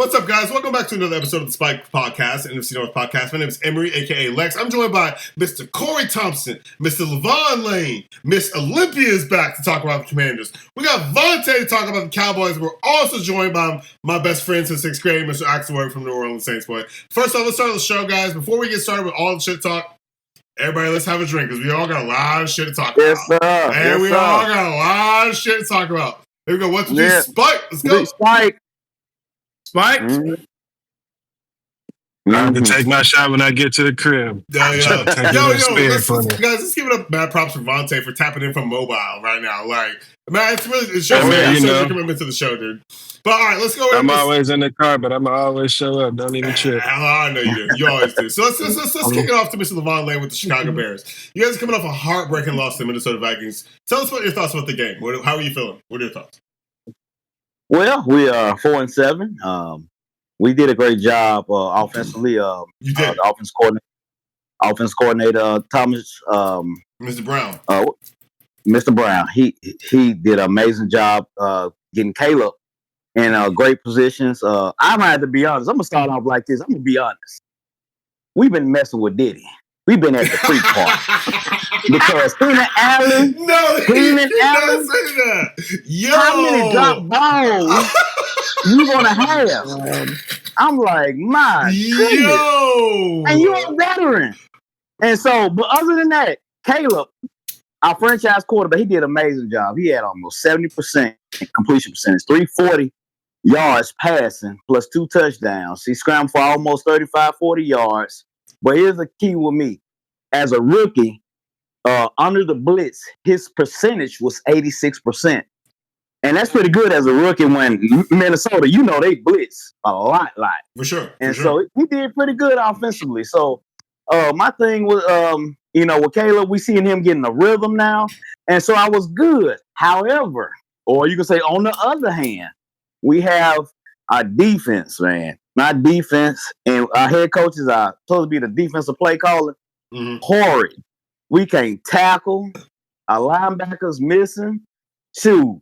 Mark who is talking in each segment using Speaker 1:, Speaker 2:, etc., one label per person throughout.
Speaker 1: What's up, guys? Welcome back to another episode of the Spike Podcast, NFC North Podcast. My name is Imorie, a.k.a. Lex. I'm joined by Mr. Corey Thompson, Mr. Lavon Lane. Miss Olympia is back to talk about the Commanders. We got Vante to talk about the Cowboys. We're also joined by my best friend since 6th grade, Mr. Axelberg from New Orleans Saints boy. First off, let's start the show, guys. Before we get started with all the shit talk, everybody, let's have a drink, because we all got a lot of shit to talk about.
Speaker 2: Yes, sir.
Speaker 1: And we all got a lot of shit to talk about. Here we go. What's the Spike? Let's go.
Speaker 2: Spike.
Speaker 1: Spike?
Speaker 3: I have to take my shot when I get to the crib.
Speaker 1: Yo, guys, let's give it up mad props for Vante for tapping in from mobile right now. Like, man, it shows your commitment to the show, dude. But all right, let's go.
Speaker 3: I'm always in the car, but I'm always show up. Don't even trip.
Speaker 1: I know you do. You always do. So let's kick it off to Mr. Lavon Lane with the Chicago Bears. You guys are coming off a heartbreaking loss to the Minnesota Vikings. Tell us what your thoughts about the game. How are you feeling? What are your thoughts?
Speaker 2: Well, we are 4-7. We did a great job offensively. You did. The offense coordinator Thomas,
Speaker 1: Mr. Brown.
Speaker 2: Mr. Brown. He did an amazing job getting Caleb in great positions. I'm gonna have to be honest. I'm gonna start off like this. I'm gonna be honest. We've been messing with Diddy. We've been at the freak part because Keenan Allen.
Speaker 1: Yo,
Speaker 2: how many drop balls you gonna have? I'm like, my goodness. And you're a veteran. And so, but other than that, Caleb, our franchise quarterback, he did an amazing job. He had almost 70% completion percentage, 340 yards passing, plus 2 touchdowns. He scrambled for almost 35, 40 yards. But here's the key with me. As a rookie, under the blitz, his percentage was 86%. And that's pretty good as a rookie when Minnesota, they blitz a lot.
Speaker 1: For sure.
Speaker 2: So he did pretty good offensively. So my thing was, with Caleb, we seeing him getting a rhythm now. And so I was good. However, or you can say on the other hand, we have our defense, man. My defense and our head coaches are supposed to be the defensive play caller. Horrid. We can't tackle. Our linebackers missing. Shoot.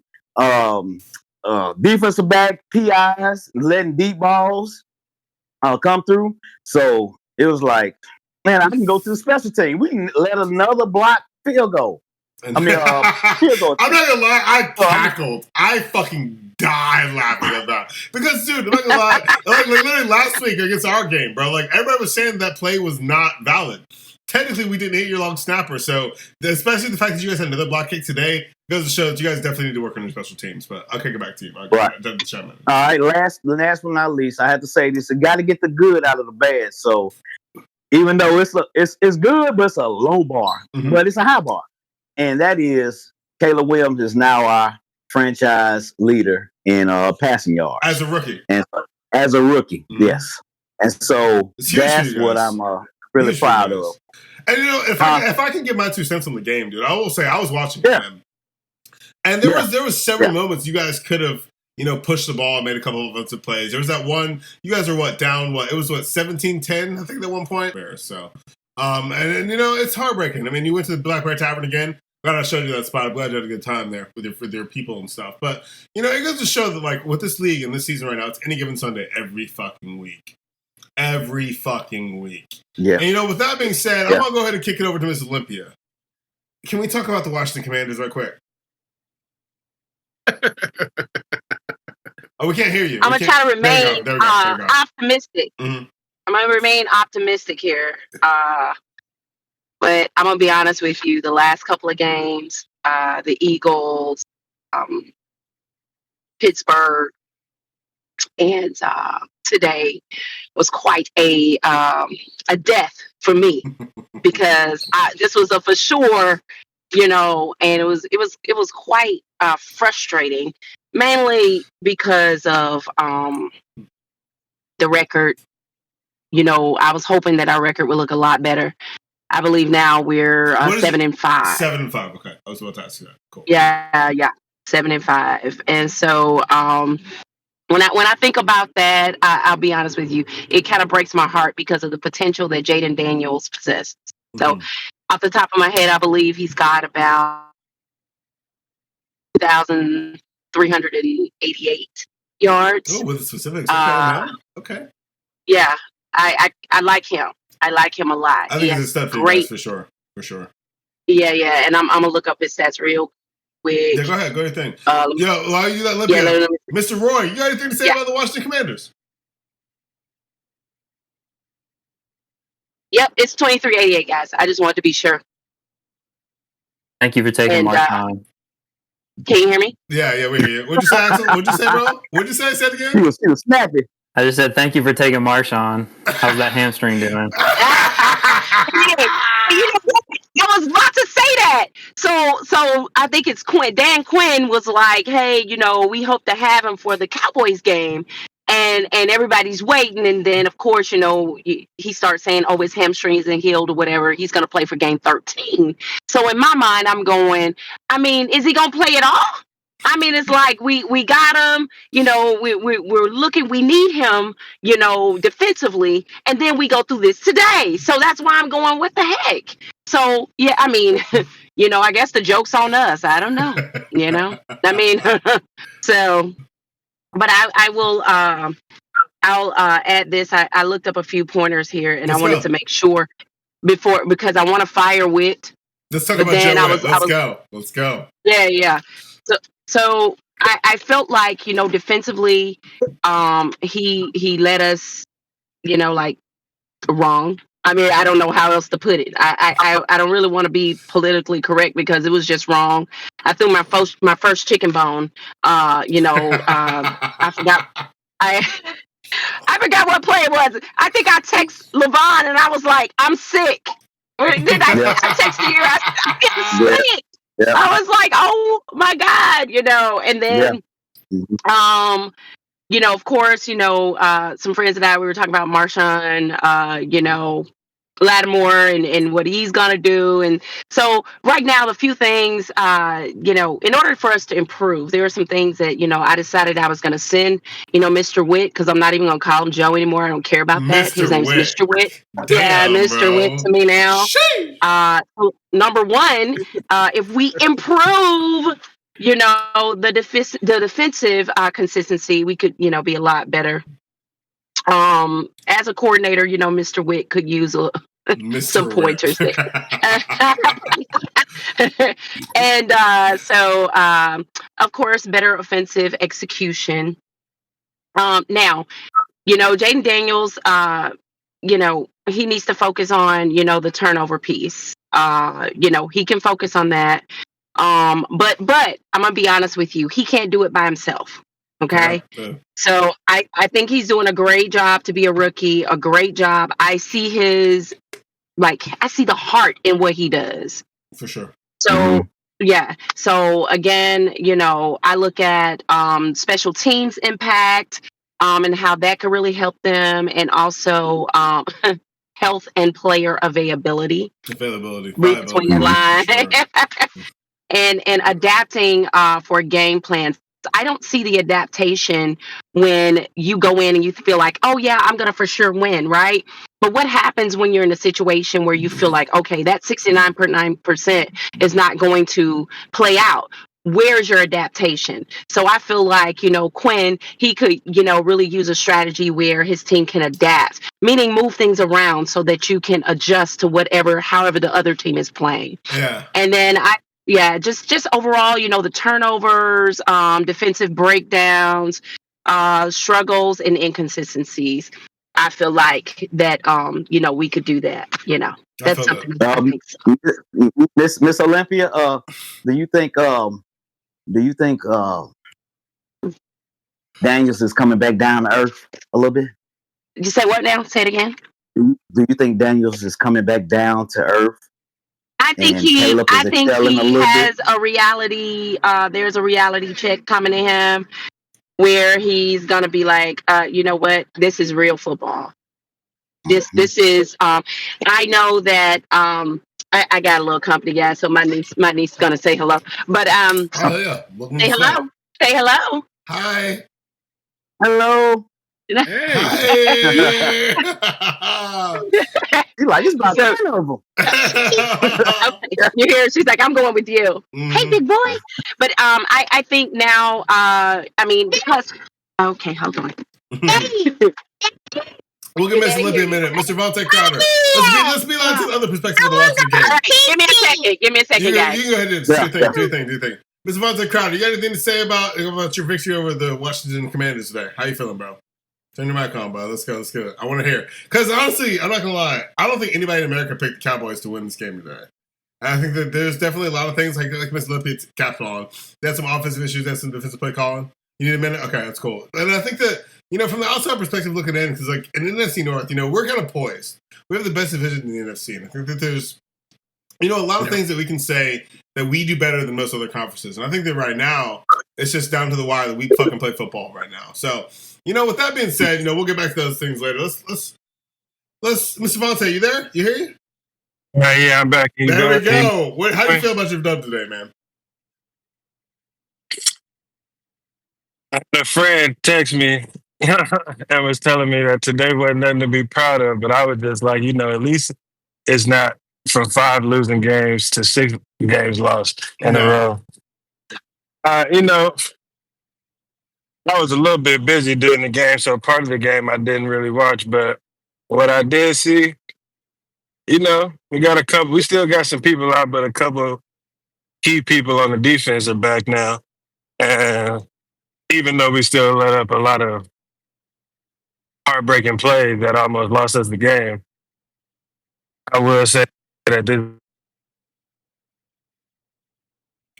Speaker 2: Defensive back PIs letting deep balls come through. So it was like, man, I can go to the special team. We can let another block field goal. Field goal.
Speaker 1: I'm not gonna lie, I tackled. I fucking died laughing at that. Because, dude, I'm not gonna lie, like literally last week against our game, bro, like everybody was saying that play was not valid. Technically, we didn't hit your long snapper, so especially the fact that you guys had another block kick today goes to show that you guys definitely need to work on your special teams. But I'll kick it back to you.
Speaker 2: Right. All right, last but not least, I have to say this: you got to get the good out of the bad. So even though it's good, but it's a low bar, but it's a high bar, and that is Caleb Williams is now our franchise leader in passing yards
Speaker 1: as a rookie.
Speaker 2: Yes, and so that's what I'm really proud of.
Speaker 1: And if I can get my 2 cents on the game, dude, I will say I was watching them, and there was several moments you guys could have pushed the ball and made a couple of offensive plays. There was that one you guys were down it was 17-10 I think at one point. So and it's heartbreaking. I mean, you went to the Black Bear Tavern again. Glad I showed you that spot. I'm glad you had a good time there with your people and stuff. But it goes to show that like with this league and this season right now, it's any given Sunday every fucking week. Every fucking week.
Speaker 2: Yeah.
Speaker 1: And with that being said, I'm gonna go ahead and kick it over to Miss Olympia. Can we talk about the Washington Commanders right quick? We can't hear you.
Speaker 4: I'm gonna try to remain optimistic. I'm gonna remain optimistic here. But I'm gonna be honest with you. The last couple of games, the Eagles, Pittsburgh, and today was quite a death for me because this was a for sure, and it was quite frustrating, mainly because of the record. I was hoping that our record would look a lot better. I believe now we're 7-5.
Speaker 1: 7-5. Okay, I was about to ask you that. Cool.
Speaker 4: Yeah, 7-5, and so when I think about that, I'll be honest with you, it kind of breaks my heart because of the potential that Jaden Daniels possesses. So, off the top of my head, I believe he's got about 2,388 yards.
Speaker 1: Oh, with the specifics. Okay.
Speaker 4: Yeah, I like him. I like him a lot.
Speaker 1: I think he's a step for you guys, for sure.
Speaker 4: Yeah, and I'm gonna look up his stats real quick.
Speaker 1: Yeah, go ahead. Go ahead, thing. While you that Olympia, Mr. Roy, you got anything to say about the Washington Commanders?
Speaker 4: Yep, it's 23-88, guys. I just wanted to be sure.
Speaker 2: Thank you for taking my time.
Speaker 4: Can you hear me?
Speaker 1: Yeah, we hear you. What'd you say, Axel? What'd you say, bro? What'd you say? Say it again.
Speaker 2: He was snappy. I just said thank you for taking Marshawn. How's that hamstring doing?
Speaker 4: I was about to say that. So I think it's Quinn. Dan Quinn was like, hey, we hope to have him for the Cowboys game. And everybody's waiting. And then, of course, he starts saying, oh, his hamstring isn't healed or whatever. He's going to play for game 13. So in my mind, I'm going, is he going to play at all? It's like we got him, we're looking, we need him, defensively. And then we go through this today. So that's why I'm going, what the heck? So, yeah, I guess the joke's on us. I don't know, so, but I will, I'll add this. I looked up a few pointers here and I wanted to make sure because I want to fire Witt.
Speaker 1: Let's talk about Joe. Let's go.
Speaker 4: Yeah. So I felt like, defensively, he led us, wrong. I don't know how else to put it. I don't really want to be politically correct because it was just wrong. I threw my first chicken bone. I forgot. I forgot what play it was. I think I texted Lavon and I was like, I'm sick. I texted you. I'm getting sick. Yeah. I was like, oh my God, and then, of course, some friends and I, we were talking about Marshawn, Lattimore and what he's going to do. And so right now, the few things, in order for us to improve, there are some things that, I decided I was going to send, Mr. Witt, because I'm not even going to call him Joe anymore. I don't care about that. His name's Mr. Witt.
Speaker 1: Damn,
Speaker 4: Mr. Witt to me now. Number one, if we improve, the defensive consistency, we could, be a lot better. As a coordinator, Mr. Witt could use some pointers there. And so, of course, better offensive execution. Now, Jaden Daniels, he needs to focus on, the turnover piece. He can focus on that. But I'm gonna be honest with you, he can't do it by himself. Okay. Yeah. So I think he's doing a great job to be a rookie, a great job. I see the heart in what he does.
Speaker 1: For sure.
Speaker 4: So yeah. So again, I look at special teams impact and how that could really help them, and also health and player availability. Between the line. Sure. and adapting for a game plan. I don't see the adaptation when you go in and you feel like, oh yeah, I'm going to for sure win, right? But what happens when you're in a situation where you feel like, okay, that 69.9% is not going to play out? Where's your adaptation? So I feel like, Quinn, he could, really use a strategy where his team can adapt, meaning move things around so that you can adjust to however the other team is playing.
Speaker 1: Yeah.
Speaker 4: And then just overall, the turnovers, defensive breakdowns, struggles and inconsistencies. I feel like that, we could do that, That's something.
Speaker 2: Miss Olympia, do you think Daniels is coming back down to earth a little bit?
Speaker 4: Did you say what now? Say it again.
Speaker 2: Do you think Daniels is coming back down to earth?
Speaker 4: I think he has a reality. There's a reality check coming to him where he's gonna be like, you know what? This is real football. This is. I know that. I got a little company, guys. So my niece is gonna say hello. But
Speaker 1: oh yeah,
Speaker 4: say hello. Say hello.
Speaker 1: Hi.
Speaker 2: Hello.
Speaker 1: Hey.
Speaker 2: He's like, it's about turnover.
Speaker 4: You hear? She's like, I'm going with you. Hey, big boy. But I think now, because Okay, hold on.
Speaker 1: We'll give Miss Olympia a minute. Mr. Vante Crowder. Let's be on to the other perspective of the watching the game.
Speaker 4: Right, give me a second, guys.
Speaker 1: You can go ahead and do your thing. Mr. Vante Crowder, you got anything to say about your victory over the Washington Commanders today? How you feeling, bro? Turn your mic on, bro. Let's go. I want to hear. Because honestly, I'm not going to lie. I don't think anybody in America picked the Cowboys to win this game today. And I think that there's definitely a lot of things like Miss Olympia capped on. They had some offensive issues. They had some defensive play calling. You need a minute? Okay, that's cool. And I think that, from the outside perspective looking in, because like in the NFC North, we're kind of poised. We have the best division in the NFC. And I think that there's, a lot of things that we can say that we do better than most other conferences. And I think that right now, it's just down to the wire that we fucking play football right now. So, with that being said, we'll get back to those things later. Let's Mr. Vante, you there? You hear you?
Speaker 3: Yeah, I'm back.
Speaker 1: There we go. How do you feel about your dub today, man?
Speaker 3: A friend texted me and was telling me that today wasn't nothing to be proud of, but I was just like, at least it's not from 5 losing games to 6 games lost in a row. I was a little bit busy during the game, so part of the game I didn't really watch, but what I did see, we still got some people out, but a couple key people on the defense are back now. And even though we still let up a lot of heartbreaking plays that almost lost us the game, I will say that this.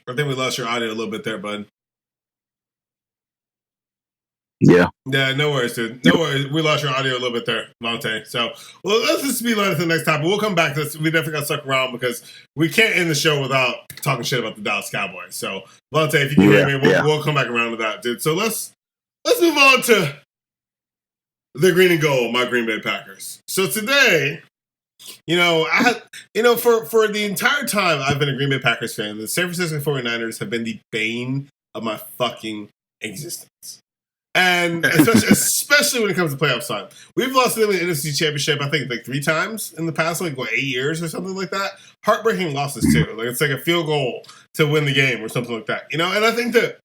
Speaker 1: I think we lost your audio a little bit there, bud.
Speaker 2: Yeah.
Speaker 1: Yeah, no worries, dude. No worries. We lost your audio a little bit there, Vante. So, let's just be learning to the next topic. We'll come back to this. We definitely got to suck around because we can't end the show without talking shit about the Dallas Cowboys. So, Vante, if you can hear me, we'll come back around to that, dude. So, let's move on to the green and gold, my Green Bay Packers. So, today, I had, for the entire time I've been a Green Bay Packers fan, the San Francisco 49ers have been the bane of my fucking existence. And especially when it comes to playoff time. We've lost them in the NFC Championship, I think, like 3 times in the past, 8 years or something like that. Heartbreaking losses, too. Like, it's like a field goal to win the game or something like that. And I think that,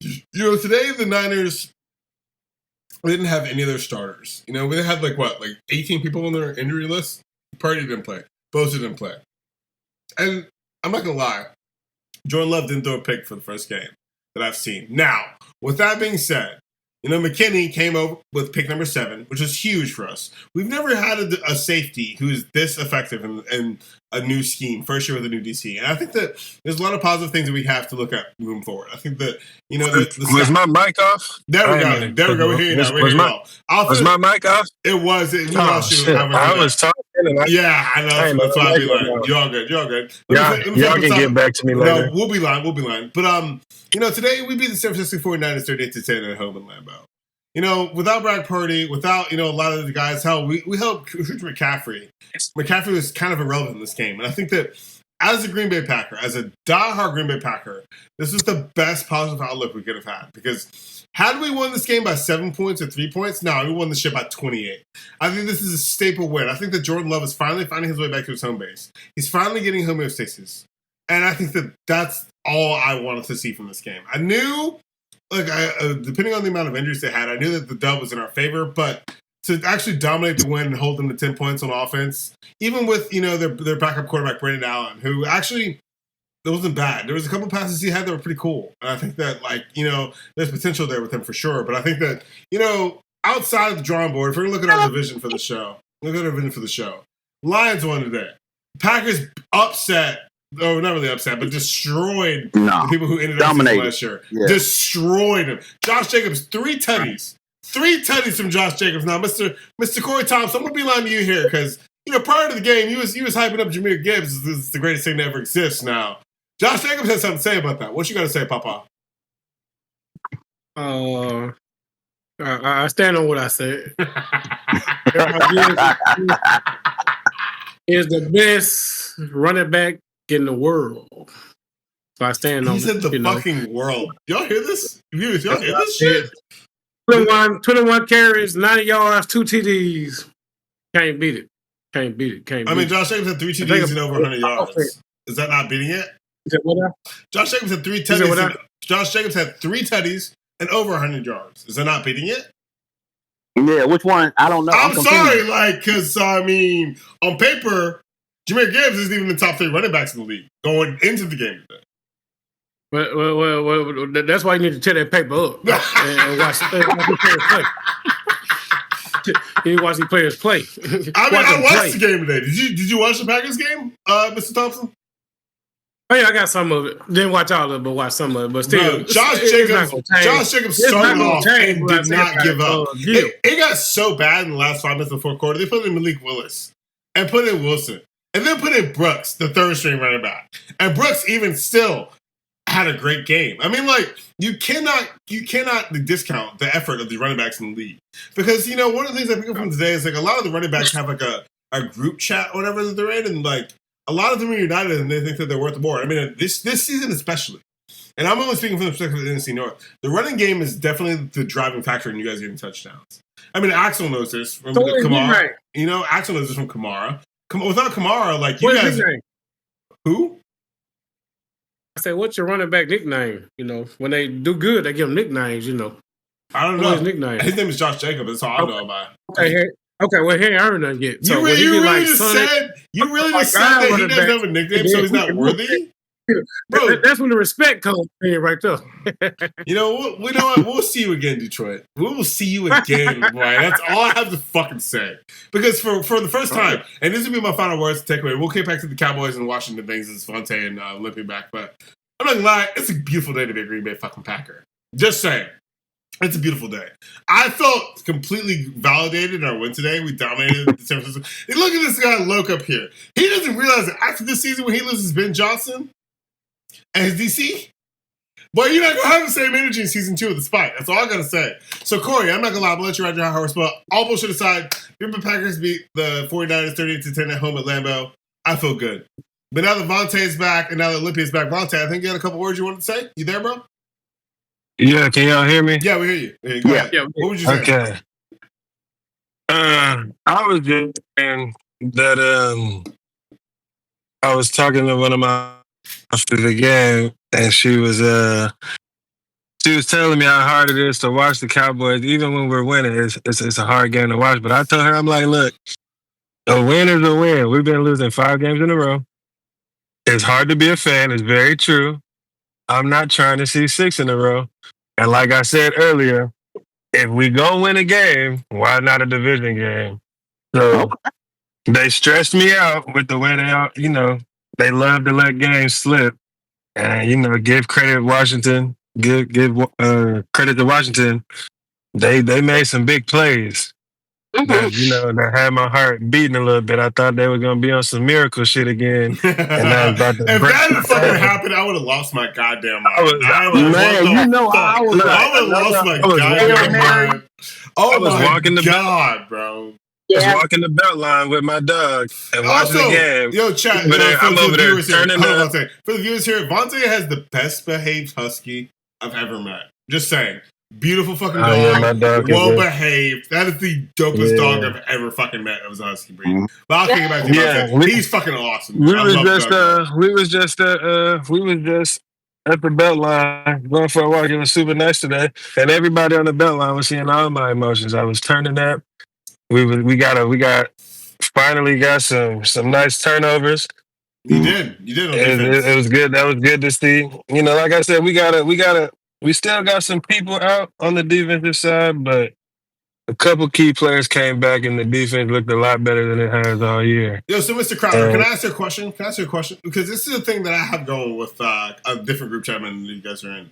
Speaker 1: today the Niners didn't have any of their starters. We had, 18 people on their injury list? Purdy didn't play. Bosa didn't play. And I'm not going to lie. Jordan Love didn't throw a pick for the first game that I've seen. Now, with that being said, McKinney came over with pick number 7, which is huge for us. We've never had a safety who is this effective in a new scheme, first year with a new DC. And I think that there's a lot of positive things that we have to look at moving forward. I think that,
Speaker 3: was my mic off?
Speaker 1: There we go. We're here now.
Speaker 3: Was my mic off?
Speaker 1: It was. I
Speaker 3: was talking.
Speaker 1: I know. That's why I be lying. You're all good.
Speaker 3: Y'all can get back to me later.
Speaker 1: No, we'll be lying. But, today we beat the San Francisco 49ers 38-10 at home in Lambeau. Without Brock Purdy, without, a lot of the guys, we held McCaffrey. McCaffrey was kind of irrelevant in this game. And I think that as a Green Bay Packer, as a diehard Green Bay Packer, this is the best positive outlook we could have had. Because had we won this game by 7 points or 3 points, no, we won the shit by 28. I think this is a staple win. I think that Jordan Love is finally finding his way back to his home base. He's finally getting homeostasis. And I think that that's all I wanted to see from this game. I knew, depending on the amount of injuries they had, I knew that the dub was in our favor, but to actually dominate the win and hold them to 10 points on offense, even with, their backup quarterback, Brandon Allen, who actually, it wasn't bad. There was a couple passes he had that were pretty cool. And I think that, there's potential there with him for sure. But I think that, outside of the drawing board, if we're going to look at our division for the show, Lions won today. Packers upset. Oh, not really upset, but destroyed the people who ended up last year. Yeah. Destroyed them. Josh Jacobs, 3 tutties. 3 tutties from Josh Jacobs. Now, Mr. Corey Thompson, I'm going to be lying to you here because, prior to the game, he was hyping up Jahmyr Gibbs. This is the greatest thing that ever exists now. Josh Jacobs has something to say about that. What you got to say, Papa?
Speaker 5: I stand on what I said. Is the best running back in the world. So I stand on.
Speaker 1: He said the fucking world. Y'all hear this? Viewers, y'all hear this shit?
Speaker 5: 21 carries, 90 yards, 2 TDs. Can't beat it.
Speaker 1: I mean, Josh Jacobs had 3 TDs and over 100 yards. Is that not beating it?
Speaker 5: Is that what?
Speaker 1: Josh Jacobs had 3 tutties. Josh Jacobs had 3 tutties and over 100 yards. Is that not beating it?
Speaker 2: Yeah, which one? I don't know.
Speaker 1: I'm sorry, because, on paper, Jahmyr Gibbs isn't even the top 3 running backs in the league going into the game today.
Speaker 5: Well, that's why you need to tear that paper up and watch players play. You watch the players play.
Speaker 1: I watched the game today. Did you watch the Packers game, Mr. Thompson?
Speaker 5: Oh yeah, I got some of it. Didn't watch all of it, but watched some of it. But still,
Speaker 1: no, Josh Jacobs started off and did not give up. It got so bad in the last 5 minutes of the fourth quarter. They put in Malik Willis and put in Wilson and then put in Brooks, the 3rd string running back. And Brooks even still had a great game. I mean, you cannot discount the effort of the running backs in the league, because one of the things I pick up from today is a lot of the running backs have a group chat or whatever that they're in, and a lot of them are united and they think that they're worth more. I mean, this season especially, and I'm only speaking from the perspective of the NFC North, the running game is definitely the driving factor in you guys getting touchdowns. I mean, Axel knows this from Kamara. Axel knows this from Kamara. Without Kamara, you guys. Who?
Speaker 5: I said, what's your running back nickname? When they do good, they give them nicknames.
Speaker 1: I don't know.
Speaker 5: His nickname?
Speaker 1: His name is Josh Jacobs. That's all I know about
Speaker 5: it. Okay, well, he ain't earned none yet. So
Speaker 1: you really just said that he doesn't have a nickname, so he's not worthy?
Speaker 5: Bro, that's when the respect comes in right there.
Speaker 1: We know what? We'll see you again, Detroit. We will see you again, boy. That's all I have to fucking say. Because for the first time, and this will be my final words to take away, we'll get back to the Cowboys and Washington things as Vante and Olympia back, but I'm not gonna lie, it's a beautiful day to be a Green Bay fucking Packer. Just saying. It's a beautiful day. I felt completely validated in our win today. We dominated the San Francisco. And look at this guy Loke up here. He doesn't realize that after this season when he loses Ben Johnson and his DC, boy, you're not going to have the same energy in season 2 of the Spike. That's all I got to say. So, Corey, I'm not going to lie. I'm going to let you ride your high horse. But all bullshit aside, Green Bay Packers beat the 49ers 38-10 at home at Lambeau. I feel good. But now that Vante is back and now that Olympia is back, Vante, I think you had a couple words you wanted to say. You there, bro?
Speaker 3: Yeah, can y'all hear me?
Speaker 1: Yeah, we hear you. Yeah. What would you say? Okay.
Speaker 3: I was just saying that I was talking to one of my after the game, and she was telling me how hard it is to watch the Cowboys. Even when we're winning, it's a hard game to watch. But I told her, I'm like, look, a win is a win. We've been losing 5 games in a row. It's hard to be a fan. It's very true. I'm not trying to see 6 in a row. And like I said earlier, if we go win a game, why not a division game? So they stressed me out with the way they love to let games slip. And, give credit to Washington. Give credit to Washington. They made some big plays. That had my heart beating a little bit. I thought they were going to be on some miracle shit again. And I was about to
Speaker 1: if that had fucking happened, I would have lost my goddamn mind.
Speaker 2: I would have
Speaker 1: lost my goddamn mind. Oh my God, bro.
Speaker 3: I was walking the belt line with my dog and watching the game.
Speaker 1: Yo, chat. I'm over there turning up. For the viewers here, Vante has the best behaved husky I've ever met. Just saying. Beautiful fucking dog. Yeah, my dog well behaved. That is the dopest dog I've ever fucking met. It was a husky breed. But I'll take it back to you. He's fucking awesome.
Speaker 3: We was just at the belt line going for a walk. It was super nice today, and everybody on the belt line was seeing all my emotions. I was turning up. We finally got some nice turnovers.
Speaker 1: You did on defense.
Speaker 3: It was good. That was good to see. Like I said, we still got some people out on the defensive side, but a couple key players came back and the defense looked a lot better than it has all year.
Speaker 1: Yo, so Mr. Crowder, can I ask you a question? Because this is a thing that I have going with a different group chat that you guys are in.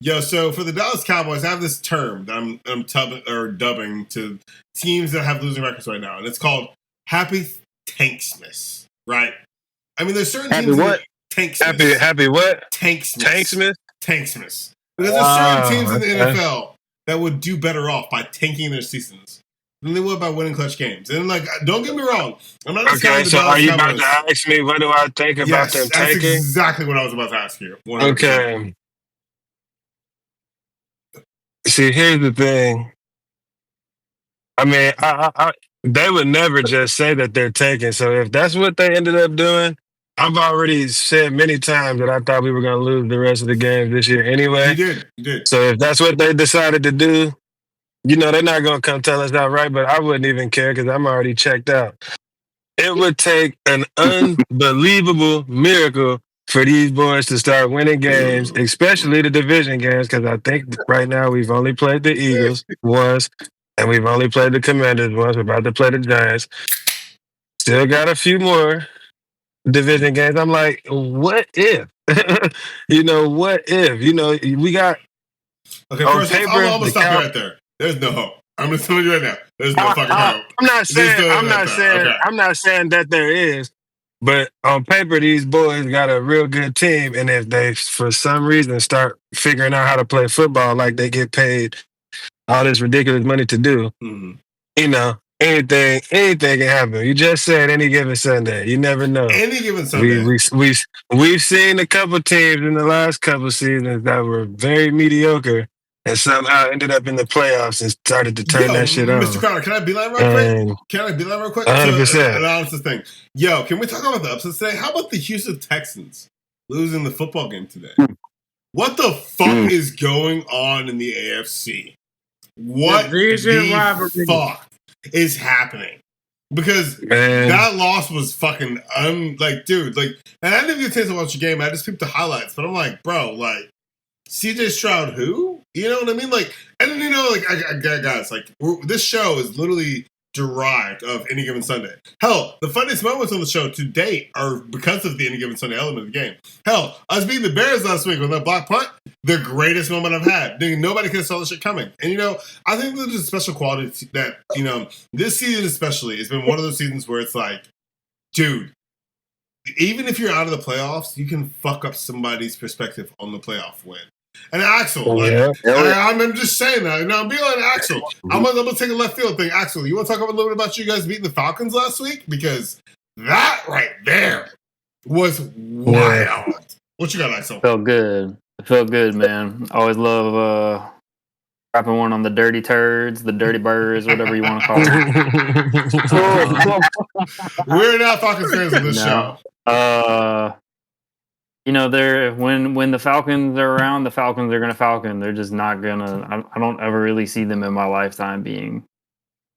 Speaker 1: Yo, so for the Dallas Cowboys, I have this term that I'm dubbing to teams that have losing records right now, and it's called Happy Tanksmas, right? I mean, there's certain teams
Speaker 3: what?
Speaker 1: Tanksmas.
Speaker 3: Happy what?
Speaker 1: Tanksmas. Because there's certain teams in the NFL that would do better off by tanking their seasons than they would by winning clutch games. And don't get me wrong, I'm not
Speaker 3: okay. So are you about to ask me what do I think about them tanking?
Speaker 1: That's exactly what I was about to ask you. 100%.
Speaker 3: Okay. See, here's the thing. I mean, they would never just say that they're tanking. So if that's what they ended up doing, I've already said many times that I thought we were going to lose the rest of the games this year anyway.
Speaker 1: You did.
Speaker 3: So if that's what they decided to do, they're not going to come tell us outright, but I wouldn't even care because I'm already checked out. It would take an unbelievable miracle for these boys to start winning games, especially the division games, because I think right now we've only played the Eagles once, and we've only played the Commanders once. We're about to play the Giants. Still got a few more division games. I'm like, what if? What if? We got.
Speaker 1: Okay, first, I'm going to stop you right there. There's no hope. I'm going to tell you right now. There's no fucking hope.
Speaker 3: I'm not saying that there is, but on paper, these boys got a real good team, and if they, for some reason, start figuring out how to play football like they get paid all this ridiculous money to do, anything can happen. You just said any given Sunday. You never know.
Speaker 1: Any given Sunday.
Speaker 3: We've seen a couple teams in the last couple seasons that were very mediocre and somehow ended up in the playoffs and started to turn that shit on.
Speaker 1: Mr. Crowder, can I be like real quick?
Speaker 3: 100%.
Speaker 1: An honest thing. Yo, can we talk about the upsets today? How about the Houston Texans losing the football game today? What the fuck is going on in the AFC? What the fuck is happening? Because that loss was fucking and I didn't even get a chance to watch the game. I just peeped the highlights, but I'm like, bro, like CJ Stroud, who? You know what I mean? Like, and then guys, like this show is literally derived of Any Given Sunday. Hell, the funniest moments on the show to date are because of the Any Given Sunday element of the game. Hell, us beating the Bears last week with that block punt, the greatest moment I've had. Nobody could have saw this shit coming. And I think there's a special quality that, this season especially has been one of those seasons where it's like, dude, even if you're out of the playoffs, you can fuck up somebody's perspective on the playoff win. And Axel, I'm just saying that. I'm being like Axel. I'm gonna take a left field thing. Axel, you want to talk a little bit about you guys beating the Falcons last week? Because that right there was wild. What you got, Axel?
Speaker 2: Felt good. It felt good, man. I always love dropping one on the dirty turds, the dirty birds, whatever you want to call them.
Speaker 1: We're not Falcons fans on this show.
Speaker 2: They're when the Falcons are around, the Falcons are gonna Falcon. They're just not gonna. I don't ever really see them in my lifetime being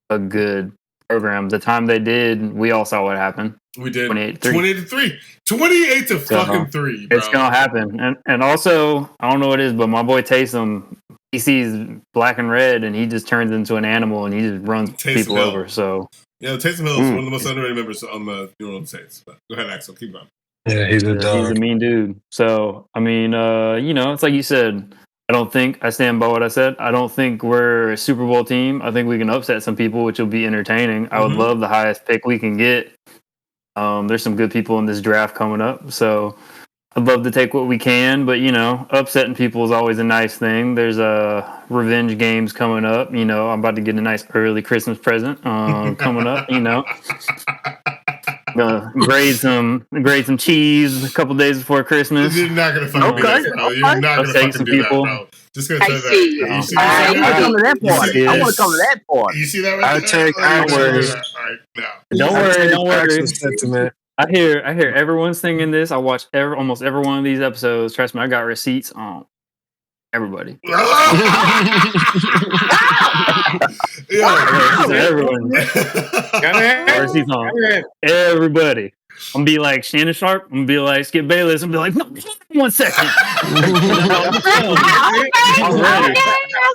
Speaker 2: a good program. The time they did, we all saw what happened.
Speaker 1: We did 28-3, 28 to fucking 3. Bro.
Speaker 2: It's gonna happen, and also I don't know what it is, but my boy Taysom, he sees black and red, and he just turns into an animal, and he just runs people over. So
Speaker 1: Taysom Hill is one of the most underrated members on the New Orleans Saints. But go ahead, Axel, keep going.
Speaker 3: Yeah, he's a dog.
Speaker 2: He's a mean dude. So, I mean, it's like you said, I stand by what I said. I don't think we're a Super Bowl team. I think we can upset some people, which will be entertaining. I would love the highest pick we can get. There's some good people in this draft coming up. So I'd love to take what we can, but, upsetting people is always a nice thing. There's revenge games coming up. I'm about to get a nice early Christmas present coming up, Gonna grade some cheese a couple days before Christmas.
Speaker 1: You're not gonna fucking do that, bro. You're not gonna fucking do that, bro. Just gonna tell that.
Speaker 2: I want to come to that part. I want to come to that part.
Speaker 1: You see that right there?
Speaker 2: Don't worry. Sentiment. I hear everyone singing this. I watch almost every one of these episodes. Trust me, I got receipts on everybody. Everyone. Receipts on everybody. I'm gonna be like Shannon Sharp. I'm gonna be like Skip Bayless. I'm gonna be like, no, 1 second.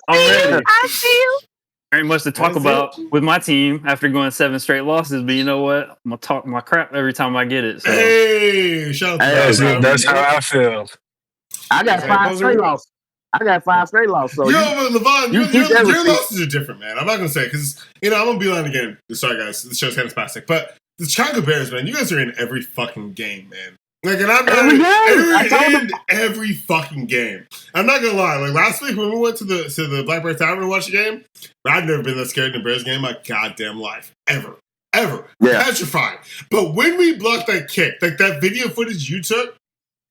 Speaker 4: I see you.
Speaker 2: Very much to talk about with my team after going 7 straight losses, but you know what? I'm gonna talk my crap every time I get it. So.
Speaker 1: Hey, shout out
Speaker 3: that's how I feel.
Speaker 2: I got 5 straight losses. So
Speaker 1: but Lavon, your losses are different, man. I'm not gonna say because I'm gonna be lying again. Sorry, guys, the show's kind of spastic, but the Chicago Bears, man, you guys are in every fucking game, man. Like, and I'm every fucking game. I'm not gonna lie. Like last week when we went to the Blackbird Tavern to watch the game, I've never been that scared in a Bears game my goddamn life ever. Petrified. But when we blocked that kick, like that video footage you took,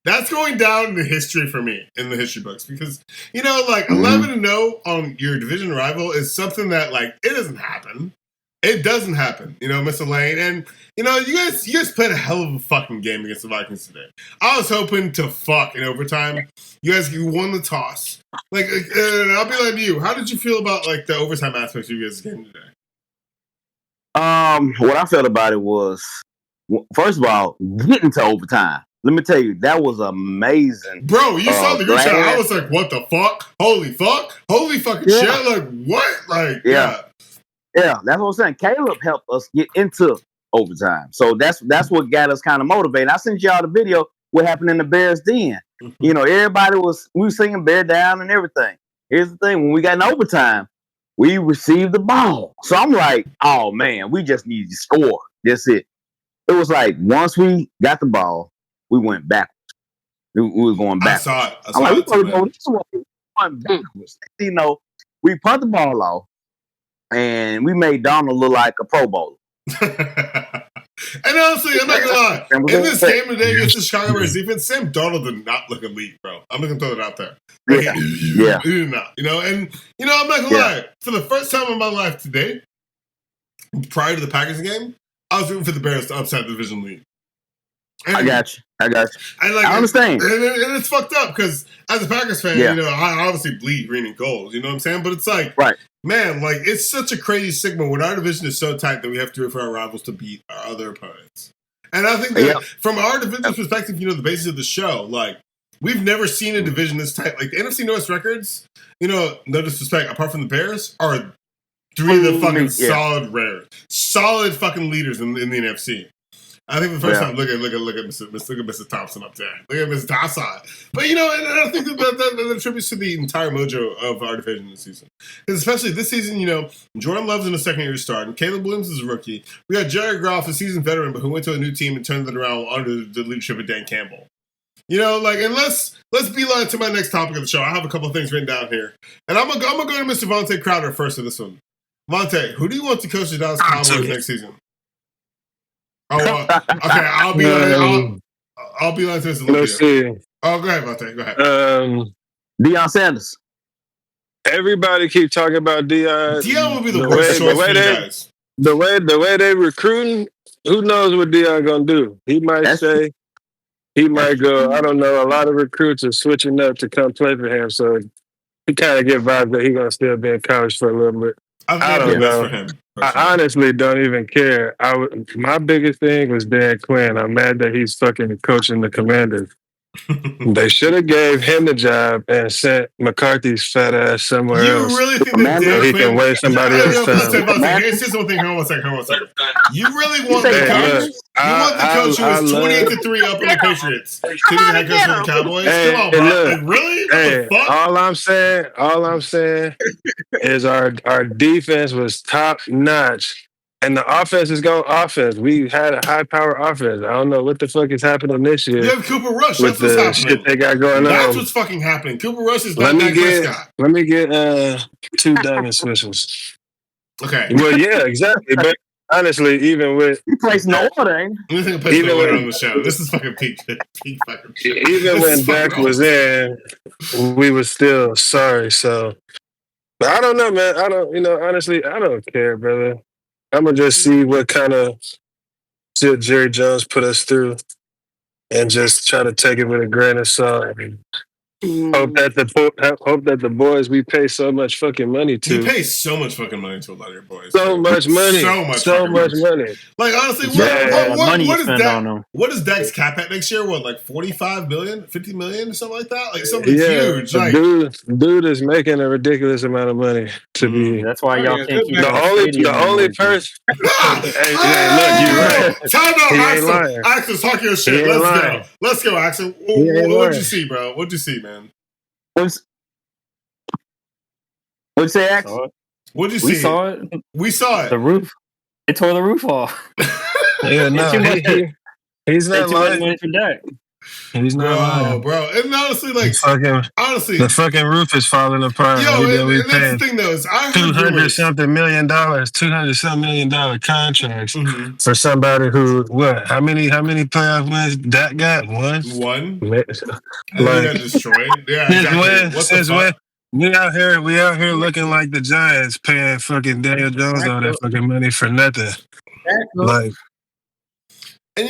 Speaker 1: that's going down in the history for me, in the history books. Because, 11-0 on your division rival is something that, like, it doesn't happen. It doesn't happen, Mr. Lane. And you guys played a hell of a fucking game against the Vikings today. I was hoping to fuck in overtime. You won the toss. Like, I'll be like you. How did you feel about like the overtime aspects of you guys' game today?
Speaker 2: What I felt about it was, first of all, getting to overtime. Let me tell you, that was amazing.
Speaker 1: Bro, you saw the group chat. I was like, what the fuck? Holy fucking shit. Like, what? Like, yeah.
Speaker 2: Yeah, that's what I'm saying. Caleb helped us get into overtime. So that's what got us kind of motivated. I sent y'all the video what happened in the Bears Den. Everybody we were singing Bear Down and everything. Here's the thing, when we got in overtime, we received the ball. So I'm like, oh man, we just need to score. That's it. It was like once we got the ball, we went backwards. We were going backwards.
Speaker 1: I saw it.
Speaker 2: We went backwards. We punt the ball off. And we made Donald look like a Pro Bowler.
Speaker 1: And honestly, I'm not gonna lie. In this game today against the Chicago Bears defense, Sam Donald did not look elite, bro. I'm just gonna throw it out there. Like, he did not. And I'm not gonna lie. For the first time in my life today, prior to the Packers game, I was rooting for the Bears to upset the division lead. And,
Speaker 2: I got you. And I understand.
Speaker 1: And it's fucked up because as a Packers fan, I obviously bleed green and gold. You know what I'm saying? But it's like,
Speaker 2: right.
Speaker 1: Man, like, it's such a crazy stigma when our division is so tight that we have to root for our rivals to beat our other opponents. And I think that from our division perspective, the basis of the show, like, we've never seen a division this tight. Like, the NFC North records, no disrespect, apart from the Bears, are three of the fucking solid fucking leaders in the NFC. I think the first time, look at Mr. Thompson up there. Look at Mr. Thompson. But, and I think that attributes to the entire mojo of our division this season. Because especially this season, Jordan Love's in the second year starting. Caleb Williams is a rookie. We got Jared Goff, a seasoned veteran, but who went to a new team and turned it around under the leadership of Dan Campbell. And let's beeline to my next topic of the show. I have a couple of things written down here. And I'm gonna go to Mr. Vante Crowder first for this one. Vante, who do you want to coach the Dallas Cowboys next season? Oh, okay. I'll be like this.
Speaker 3: Let's see.
Speaker 1: Oh, go ahead, Vante. Go ahead.
Speaker 2: Deion Sanders.
Speaker 3: Everybody keep talking about Deion.
Speaker 1: Deion will be the worst choice for you guys.
Speaker 3: The way they recruiting, who knows what Deion gonna do? He might he might go. I don't know. A lot of recruits are switching up to come play for him, so he kind of get vibes that he's gonna still be in college for a little bit. I don't know.
Speaker 1: For him,
Speaker 3: I honestly don't even care. My biggest thing was Dan Quinn. I'm mad that he's fucking coaching the Commanders. They should have gave him the job and sent McCarthy's fat ass somewhere else.
Speaker 1: You really think that
Speaker 3: so he can waste somebody else's time?
Speaker 1: Here's just one thing. Hold on a second. You really want the coach? You want the coach who was 28-3 up in the Patriots to be the head coach of the Cowboys? Come on, bro. Like, really? What the fuck?
Speaker 3: All I'm saying is our defense was top notch. And the offense is going offense. We had a high-power offense. I don't know what the fuck is happening this year.
Speaker 1: You have Cooper Rush. That's what's happening.
Speaker 3: Shit they got going
Speaker 1: That's what's fucking happening. Cooper Rush is not Dak Prescott.
Speaker 3: Let me get 2 diamond switches.
Speaker 1: Okay.
Speaker 3: Well, yeah, exactly. But honestly, even with...
Speaker 2: He plays no order, ain't
Speaker 1: he? Even when on the show. This is fucking peak fucking shit.
Speaker 3: Even when Dak was in, we were still sorry. So, but I don't know, man. Honestly, I don't care, brother. I'm going to just see what kind of shit Jerry Jones put us through and just try to take it with a grain of salt. Hope that the boys we pay so much fucking money to.
Speaker 1: You pay so much fucking money to a lot of your boys.
Speaker 3: So much money.
Speaker 1: Like, honestly, what is Dak's cap at next year? What, like 45 million, 50 million, or something like that? Like something huge. Like,
Speaker 3: dude is making a ridiculous amount of money to be.
Speaker 6: That's why y'all can't keep
Speaker 3: the only person. Hey, look, you're right.
Speaker 1: Time out, Axel. Talk your shit. Let's go, Axel. What'd you see, bro? What'd you see, man?
Speaker 2: What'd you say, Ax?
Speaker 1: What'd you see? We saw it.
Speaker 6: The roof. They tore the roof off.
Speaker 3: Yeah, no, he's not lying. He's not lying,
Speaker 1: bro. And honestly, like,
Speaker 3: the fucking roof is falling apart.
Speaker 1: Yo, and that's the thing, though, is I heard
Speaker 3: $200-something million contracts for somebody who how many playoff wins that got? One.
Speaker 1: Like, got destroyed. Yeah, exactly.
Speaker 3: Since when? We out here looking like the Giants paying fucking Daniel Jones all that fucking money for nothing. Like,
Speaker 1: and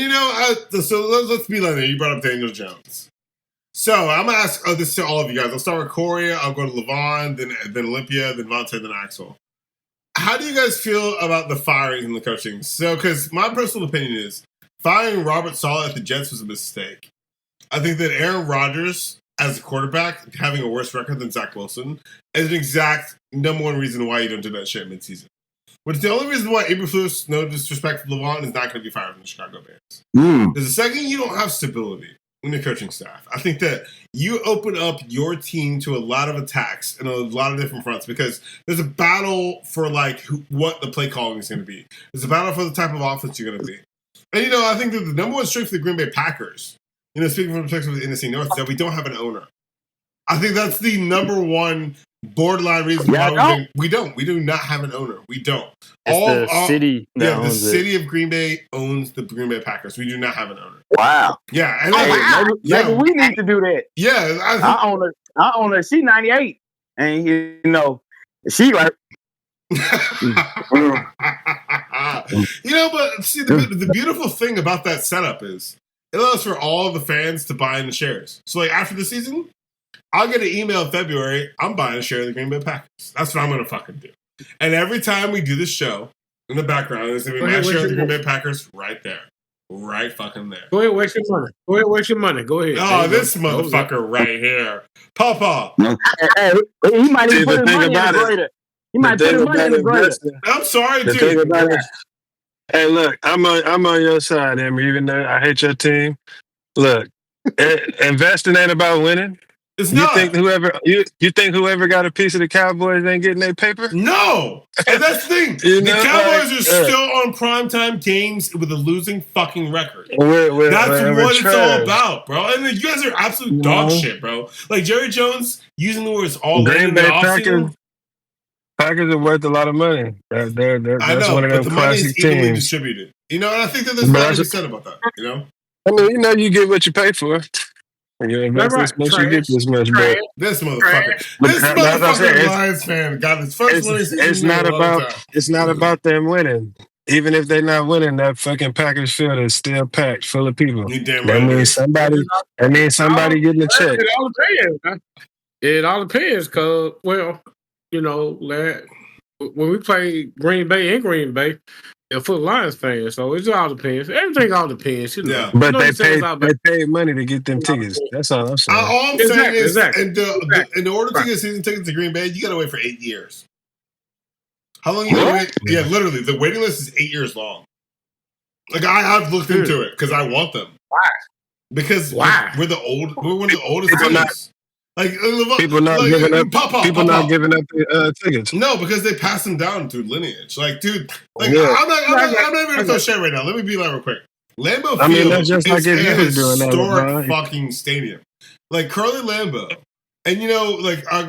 Speaker 1: so let's be like that. You brought up Daniel Jones. So I'm gonna ask this to all of you guys. I'll start with Corey. I'll go to Lavon, then Olympia, then Vante, then Axel. How do you guys feel about the firing and the coaching? So, because my personal opinion is firing Robert Saleh at the Jets was a mistake. I think that Aaron Rodgers, as a quarterback, having a worse record than Zach Wilson, is an exact number one reason why you don't do that shit midseason. But it's the only reason why Eberflus, no disrespect to Lavon, is not going to be fired from the Chicago Bears. Because the second you don't have stability in the coaching staff, I think that you open up your team to a lot of attacks and a lot of different fronts because there's a battle for what the play calling is going to be. There's a battle for the type of offense you're going to be. And I think that the number one strength for the Green Bay Packers, speaking from the perspective of the NFC North, is that we don't have an owner. I think that's the number one borderline reason why we do not have an owner. We don't.
Speaker 6: The city
Speaker 1: of Green Bay owns the Green Bay Packers. We do not have an owner.
Speaker 2: Wow.
Speaker 1: Yeah. And
Speaker 2: maybe we need to do that.
Speaker 1: Yeah.
Speaker 2: I own her. She 98. And she like
Speaker 1: but see the beautiful thing about that setup is it allows for all of the fans to buy in the shares. So after the season, I'll get an email in February, I'm buying a share of the Green Bay Packers. That's what I'm going to fucking do. And every time we do this show, in the background, there's going to be my share of the Green Bay Packers right there. Right fucking there.
Speaker 5: Go ahead, waste your money. Go ahead.
Speaker 1: Oh, this motherfucker right here. Papa.
Speaker 2: Hey, he might even put his money in the grader. He might put his money in the grader.
Speaker 1: I'm sorry, dude.
Speaker 3: Hey, look, I'm on your side, Imorie, even though I hate your team. Look, investing ain't about winning.
Speaker 1: It's not.
Speaker 3: You think whoever got a piece of the Cowboys ain't getting their paper?
Speaker 1: No. And that's the thing. The Cowboys are still on primetime games with a losing fucking record. That's what it's all about, bro. And you guys are absolute dog shit, bro. Like Jerry Jones using the words all in the offseason.
Speaker 3: Packers are worth a lot of money. That's one of them
Speaker 1: the
Speaker 3: classic
Speaker 1: money is evenly
Speaker 3: teams.
Speaker 1: Distributed. And I think that there's nothing to be said about that.
Speaker 3: I mean, you get what you pay for. You invest this much, you get this much. But
Speaker 1: this motherfucker Lions fan got his first winning season.
Speaker 3: It's not about them winning. Even if they're not winning, that fucking Packers field is still packed full of people. That means somebody getting a check.
Speaker 5: It all depends, because when we play Green Bay, they're full Lions fans, so it all depends. Everything all depends.
Speaker 1: Yeah.
Speaker 3: But they paid money to get them tickets. That's all I'm saying.
Speaker 1: All I'm saying is, in order to get season tickets to Green Bay, you got to wait for 8 years. How long you got to wait? Yeah, literally, the waiting list is 8 years long. I've looked into it because I want them.
Speaker 5: Why?
Speaker 1: Because we're one of the oldest teams.
Speaker 3: People not giving up the tickets.
Speaker 1: No, because they pass them down through lineage. I'm not even gonna throw shit right now. Let me be real quick. Lambeau Field
Speaker 3: that's just
Speaker 1: is a
Speaker 3: historic
Speaker 1: fucking stadium. Curly Lambeau, and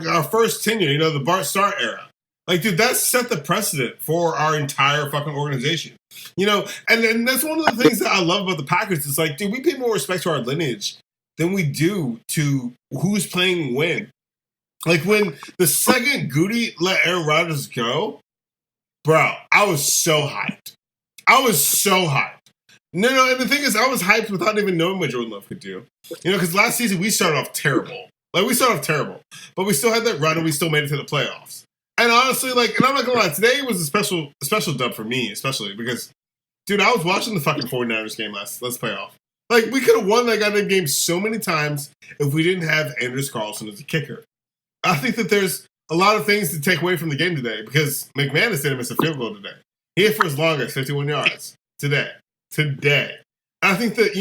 Speaker 1: our first tenure, the Bart Starr era. That set the precedent for our entire fucking organization. And that's one of the things that I love about the Packers. It's we pay more respect to our lineage than we do to who's playing when. When the second Goody let Aaron Rodgers go, bro, I was so hyped. No, and the thing is, I was hyped without even knowing what Jordan Love could do. Because last season we started off terrible. But we still had that run and we still made it to the playoffs. And honestly, and I'm not gonna lie, today was a special dub for me, especially because, dude, I was watching the fucking 49ers game last playoff. We could have won that goddamn game so many times if we didn't have Anders Carlson as a kicker. I think that there's a lot of things to take away from the game today because McManus didn't miss a field goal today. He hit for his longest 51 yards today. And I think that,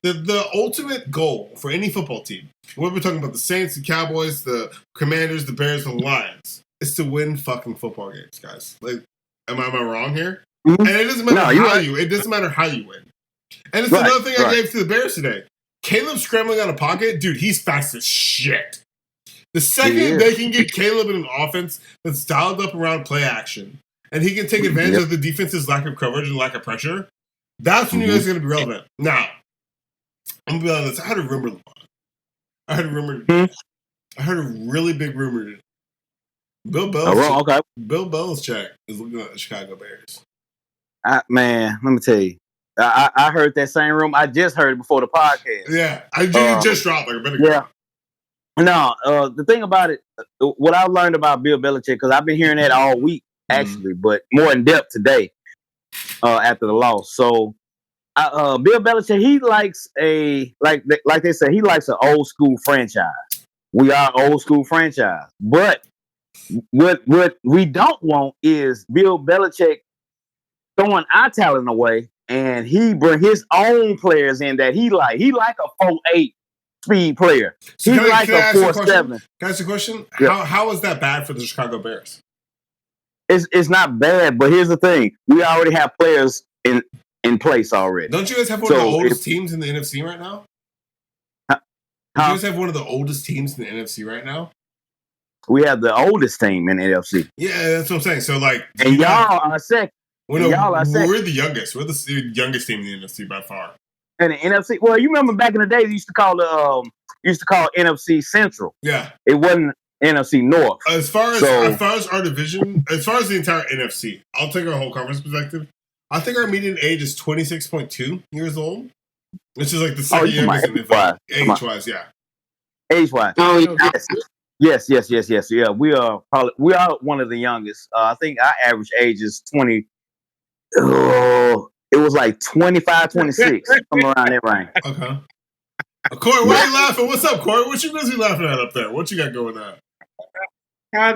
Speaker 1: the ultimate goal for any football team, whether we're talking about the Saints, the Cowboys, the Commanders, the Bears, the Lions, is to win fucking football games, guys. Am I wrong here? Mm-hmm. And it doesn't matter it doesn't matter how you win. And it's another thing I gave to the Bears today. Caleb scrambling out of pocket, dude, he's fast as shit. The second they can get Caleb in an offense that's dialed up around play action, and he can take advantage of the defense's lack of coverage and lack of pressure, that's when you guys are going to be relevant. Now, I'm going to be honest, I heard a rumor. I heard a really big rumor Bill Belichick is looking at the Chicago Bears.
Speaker 2: Man, let me tell you. I heard that same room. I just heard it before the podcast.
Speaker 1: Yeah, it just dropped like a minute ago.
Speaker 2: Yeah. No, the thing about it, what I learned about Bill Belichick, because I've been hearing that all week, actually, but more in depth today after the loss. So, Bill Belichick, he likes like they said, he likes an old school franchise. We are an old school franchise. But what we don't want is Bill Belichick throwing our talent away, and he bring his own players in that he like. He like a 4.8 speed player.
Speaker 1: So
Speaker 2: He's like a 4.7.
Speaker 1: Can I ask you a question?
Speaker 2: Yeah.
Speaker 1: How is that bad for the Chicago Bears?
Speaker 2: It's not bad, but here's the thing: we already have players in place already.
Speaker 1: Don't you guys have one of the oldest teams in the NFC right now? You guys have one of the oldest teams in the NFC right now?
Speaker 2: We have the oldest team in the NFC.
Speaker 1: Yeah, that's what I'm saying. So, like,
Speaker 2: and y'all are second.
Speaker 1: We're the youngest. We're the youngest team in the NFC by far.
Speaker 2: And the NFC. Well, you remember back in the day, they used to call NFC Central.
Speaker 1: Yeah,
Speaker 2: it wasn't NFC North.
Speaker 1: As far as our division, as far as the entire NFC, I'll take our whole conference perspective. I think our median age is 26.2 years old, which is like the second youngest in the age-wise. Yeah,
Speaker 2: age-wise.
Speaker 4: Oh,
Speaker 2: yes. Yeah, we are one of the youngest. I think our average age is 20. It was like 25, 26, somewhere around that range.
Speaker 1: Okay. Corey, why are you laughing? What's up, Corey? What you busy laughing at up there? What you got going on?
Speaker 5: No.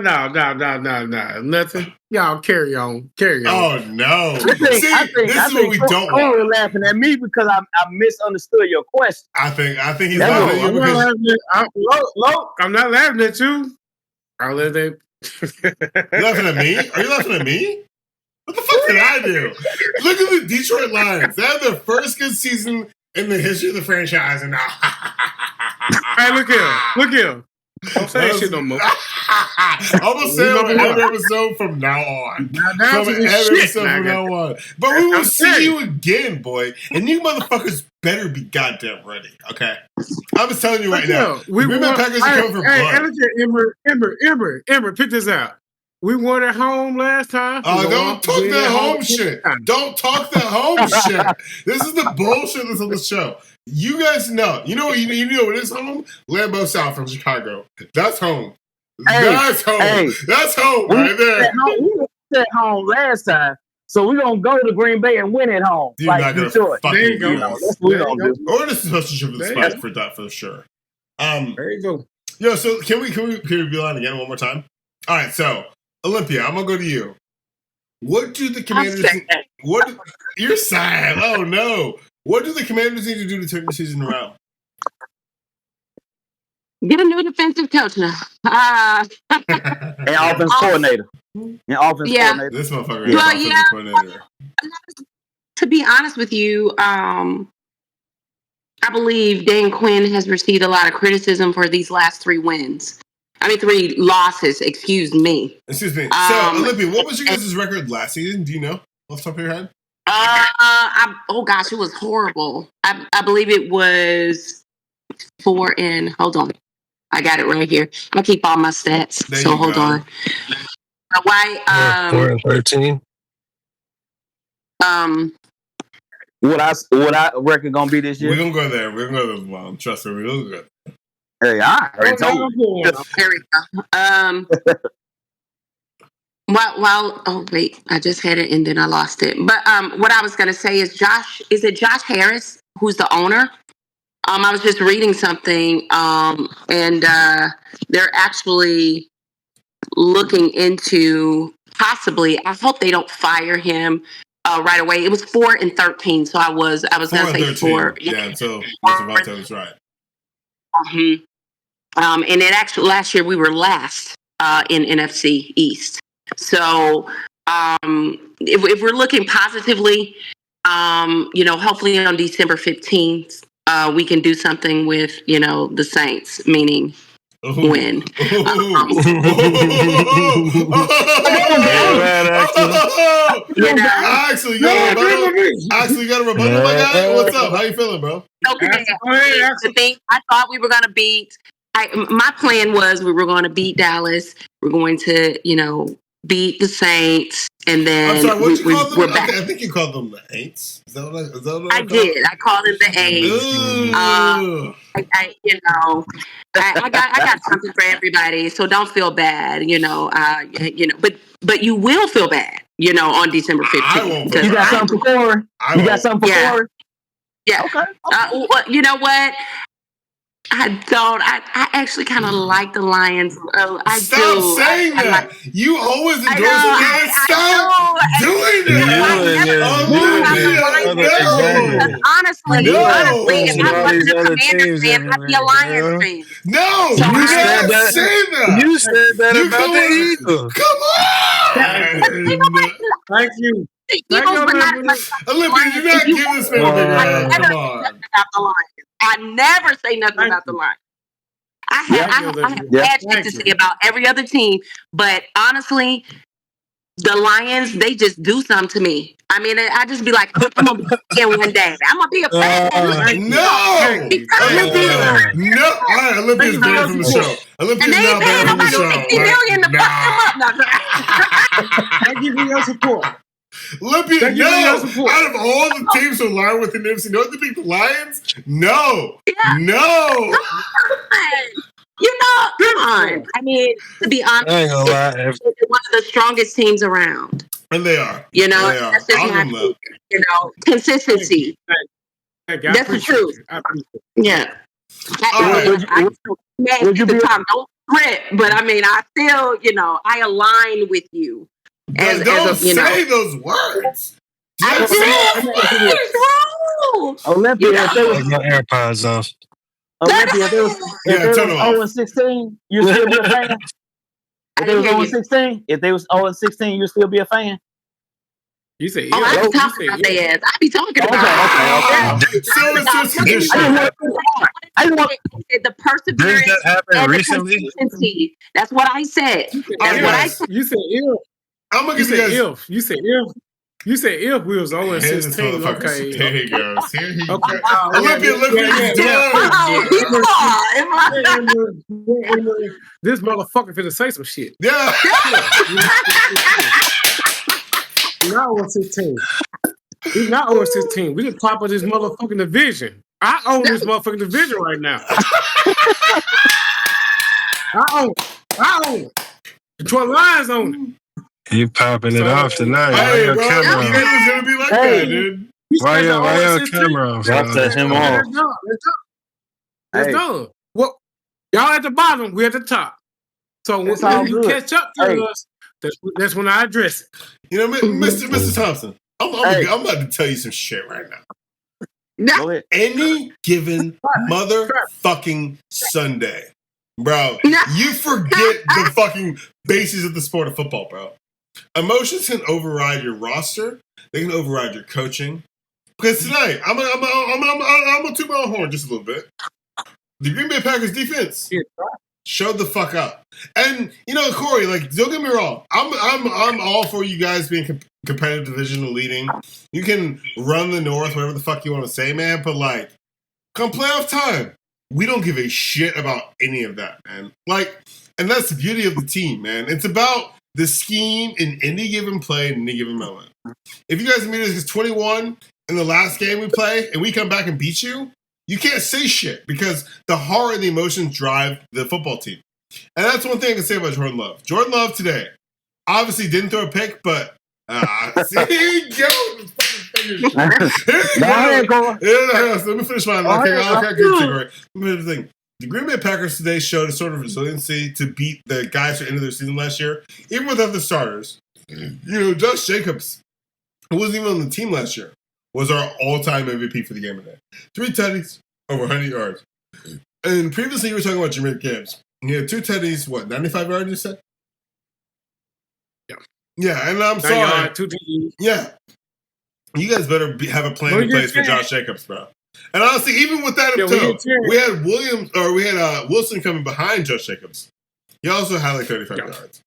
Speaker 5: Nothing. Y'all carry on.
Speaker 1: Oh, no.
Speaker 2: I think
Speaker 1: this is what we don't want.
Speaker 2: Corey laughing at me because I misunderstood your question.
Speaker 1: I think he's laughing at you because...
Speaker 5: I'm not laughing at you.
Speaker 1: You laughing at me? Are you laughing at me? What the fuck did I do? Look at the Detroit Lions. They had their first good season in the history of the franchise, and now...
Speaker 5: Hey, look here. Don't say that shit no more.
Speaker 1: I'm gonna say it on every episode from now on. But we will see you again, boy. And you motherfuckers better be goddamn ready, okay? I'm just telling you right now. Green Bay Packers are coming for blood.
Speaker 5: Ember, pick this out. We won at home last time.
Speaker 1: Don't talk that home shit. Don't talk that home shit. This is the bullshit that's on the show. You guys know. You know what what is home? Lambeau South from Chicago. That's home. That's home. That's home right there.
Speaker 2: We were at home last time. So we're going to go to Green Bay and win at home.
Speaker 1: You're like Detroit.
Speaker 2: There you go. That's what we're going to do.
Speaker 1: Or this is sponsorship of the spot for that for sure.
Speaker 5: There you go.
Speaker 1: Yo, so can we be on again one more time? All right, so Olympia, I'm gonna go to you. What do the Commanders? You're sad. Oh no! What do the Commanders need to do to turn the season around?
Speaker 4: Get a new defensive coach now.
Speaker 2: And offense coordinator. Coordinator.
Speaker 1: This motherfucker is offensive coordinator.
Speaker 4: To be honest with you, I believe Dan Quinn has received a lot of criticism for these last 3 losses, excuse me.
Speaker 1: Excuse me. So, Olympia, what was your guys' record last season? Do you know off the top of your head?
Speaker 4: It was horrible. I believe it was 4 and hold on. I got it right here. I'm gonna keep all my stats. So hold on.
Speaker 3: 4 and 13.
Speaker 2: What I reckon gonna be this year?
Speaker 1: We're gonna go there. We're gonna go there. Trust me, we're gonna go.
Speaker 2: Hey, I already told you.
Speaker 4: There we go. Wait, I just had it and then I lost it. But what I was gonna say is Josh Harris, who's the owner? I was just reading something, and they're actually looking into possibly. I hope they don't fire him right away. It was 4 and 13, so I was gonna say 4.
Speaker 1: Yeah, so Mr. Vante was right.
Speaker 4: And it actually last year we were last in NFC East. So if we're looking positively, hopefully on December 15th, we can do something with the Saints, meaning win.
Speaker 1: Actually, you got a rebuttal, my guy. What's up? How you feeling, bro?
Speaker 4: Okay. The thing I thought we were gonna beat. My plan was we were going to beat Dallas. We're going to, beat the Saints, and then
Speaker 1: I'm sorry, what you call them?
Speaker 4: we're back.
Speaker 1: I think you called them the Aints. Is that what
Speaker 4: I did. I called them the Aints. I got something for everybody, so don't feel bad. But you will feel bad. On December 15th.
Speaker 1: I won't.
Speaker 2: You got something for Corey? You got something for Corey?
Speaker 4: Yeah.
Speaker 2: Okay.
Speaker 4: Well, you know what? I don't. I actually kind of like the Lions.
Speaker 1: Stop saying that. You always endorse it. Stop doing it.
Speaker 4: Honestly, if I wasn't a Commanders fan, I'd be a Lions fan.
Speaker 1: No, you can't say that.
Speaker 3: You said that about the Eagles.
Speaker 1: Come on.
Speaker 5: Thank you.
Speaker 1: Olympia, you're not giving this man a big round. Come on.
Speaker 4: I never say nothing about the Lions. I have bad shit to say about every other team, but honestly, the Lions, they just do something to me. I mean, I just be like, I'm gonna be one day. I'm gonna be a fan.
Speaker 1: No. All right, Olympia's banned from the show. Olympia's now banned from the show.
Speaker 4: $50 million to fuck them up.
Speaker 5: Thank you for your support.
Speaker 1: Olympia, no! Out of all the teams who align with the NFC, don't you think the Lions? No!
Speaker 4: Yeah.
Speaker 1: No!
Speaker 4: Come on. I mean, to be honest,
Speaker 3: I ain't gonna lie.
Speaker 4: it's one of the strongest teams around.
Speaker 1: And they are.
Speaker 4: That's just my opinion. Consistency. That's the truth. Yeah. Would you be don't trip, but I mean, I still, I align with you.
Speaker 1: Don't say those words.
Speaker 4: I do.
Speaker 2: Olympia, if there was
Speaker 3: no AirPods on.
Speaker 2: Olympia, if there was 0-16, you still be a fan. If they was 0-16, if they was 0-16, you still be a fan.
Speaker 5: You say,
Speaker 4: I be talking about their ass. I be talking about the perseverance.
Speaker 3: Did that happen recently?
Speaker 4: Consistency. That's what I said. That's what I said.
Speaker 5: You said if.
Speaker 1: I'm gonna give you guys.
Speaker 5: You said if. You said if we was 0-16. Okay.
Speaker 1: Here he goes. Here he goes.
Speaker 5: Okay.
Speaker 1: Olympia, look what he's doing.
Speaker 5: This motherfucker finna say some shit.
Speaker 1: Yeah.
Speaker 5: Not 0-16. He's not 0-16. We didn't pop up this motherfucking division. I own this motherfucking division right now. I own it. Detroit Lions own it.
Speaker 3: You popping it off tonight.
Speaker 1: Hey, bro,
Speaker 3: camera
Speaker 1: you guys is gonna be like that, dude.
Speaker 3: Why your camera off?
Speaker 6: Drop that him off.
Speaker 5: It's done. Well, y'all at the bottom, we at the top. So when you catch up to us, that's when I address it.
Speaker 1: Mr. Thompson, I'm about to tell you some shit right now. Any given motherfucking Sunday, bro, you forget the fucking basis of the sport of football, bro. Emotions can override your roster. They can override your coaching. Because tonight, I'm gonna toot my own horn just a little bit. The Green Bay Packers defense showed the fuck up. And Corey, don't get me wrong. I'm all for you guys being competitive, divisional leading. You can run the North, whatever the fuck you want to say, man. But come playoff time, we don't give a shit about any of that, man. And that's the beauty of the team, man. It's about the scheme in any given play in any given moment. If you guys meet us as 21 in the last game we play and we come back and beat you, you can't say shit because the heart and the emotions drive the football team. And that's one thing I can say about Jordan Love. Jordan Love today obviously didn't throw a pick, but here you go. Let me finish mine. Okay, let me finish the thing. The Green Bay Packers today showed a sort of resiliency to beat the guys who ended their season last year, even without the starters. Josh Jacobs, who wasn't even on the team last year, was our all-time MVP for the game today. 3 tutties, over 100 yards. And previously you were talking about Jameer Gibbs. He had 2 tutties, 95 yards you said?
Speaker 5: Yeah.
Speaker 1: Yeah, and I'm sorry.
Speaker 5: 2 TDs.
Speaker 1: Yeah. You guys better have a plan in place for Josh Jacobs, bro. And honestly, even with that we had Wilson coming behind Josh Jacobs. He also had 35 yards.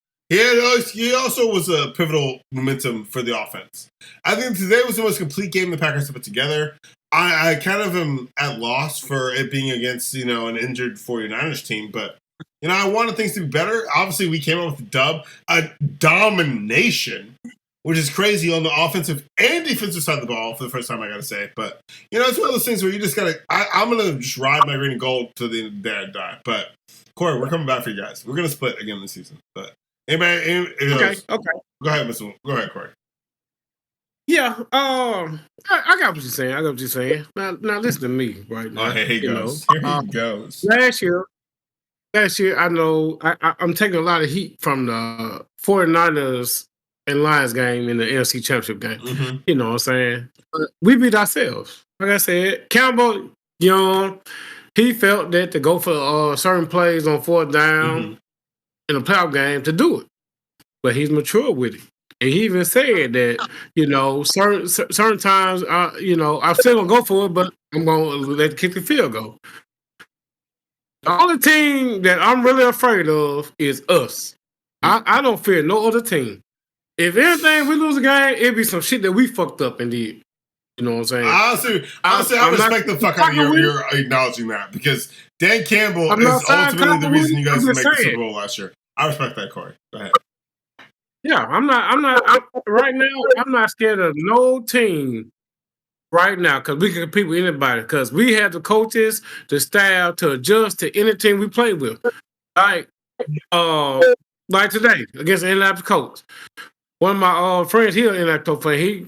Speaker 1: He also was a pivotal momentum for the offense. I think today was the most complete game the Packers have put together. I kind of am at loss for it being against an injured 49ers team, but You know, I wanted things to be better. Obviously, we came up with a domination, which is crazy on the offensive and defensive side of the ball for the first time, I gotta say. But, you know, it's one of those things where you just gotta, I'm gonna just ride my green and gold to the end of the day and die. But, Corey, we're coming back for you guys. We're gonna split again this season. But, anybody
Speaker 5: okay.
Speaker 1: Go ahead, Mr. Go ahead, Corey.
Speaker 5: Yeah, I got what you're saying. Now listen to me right now.
Speaker 1: Oh, here he goes. Here he goes.
Speaker 5: Last year, I know I'm taking a lot of heat from the 49ers and Lions game in the NFC Championship game.
Speaker 1: Mm-hmm.
Speaker 5: You know what I'm saying? We beat ourselves. Like I said, Campbell, young, he felt that to go for certain plays on fourth down in a playoff game to do it. But he's mature with it. And he even said that, you know, certain times, you know, I'm still going to go for it, but I'm going to let the kick the field go. The only team that I'm really afraid of is us. I don't fear no other team. If anything, we lose a game, it'd be some shit that we fucked up and did. You know what I'm saying?
Speaker 1: Honestly, I respect the fuck out of your acknowledging that, because Dan Campbell is ultimately the reason you guys made the Super Bowl last year. I respect that, Corey. Go ahead.
Speaker 5: Yeah, right now, I'm not scared of no team right now because we can compete with anybody because we have the coaches, the staff to adjust to any team we play with. Like today against the Indianapolis Colts. One of my friends, he an Indianapolis fan, he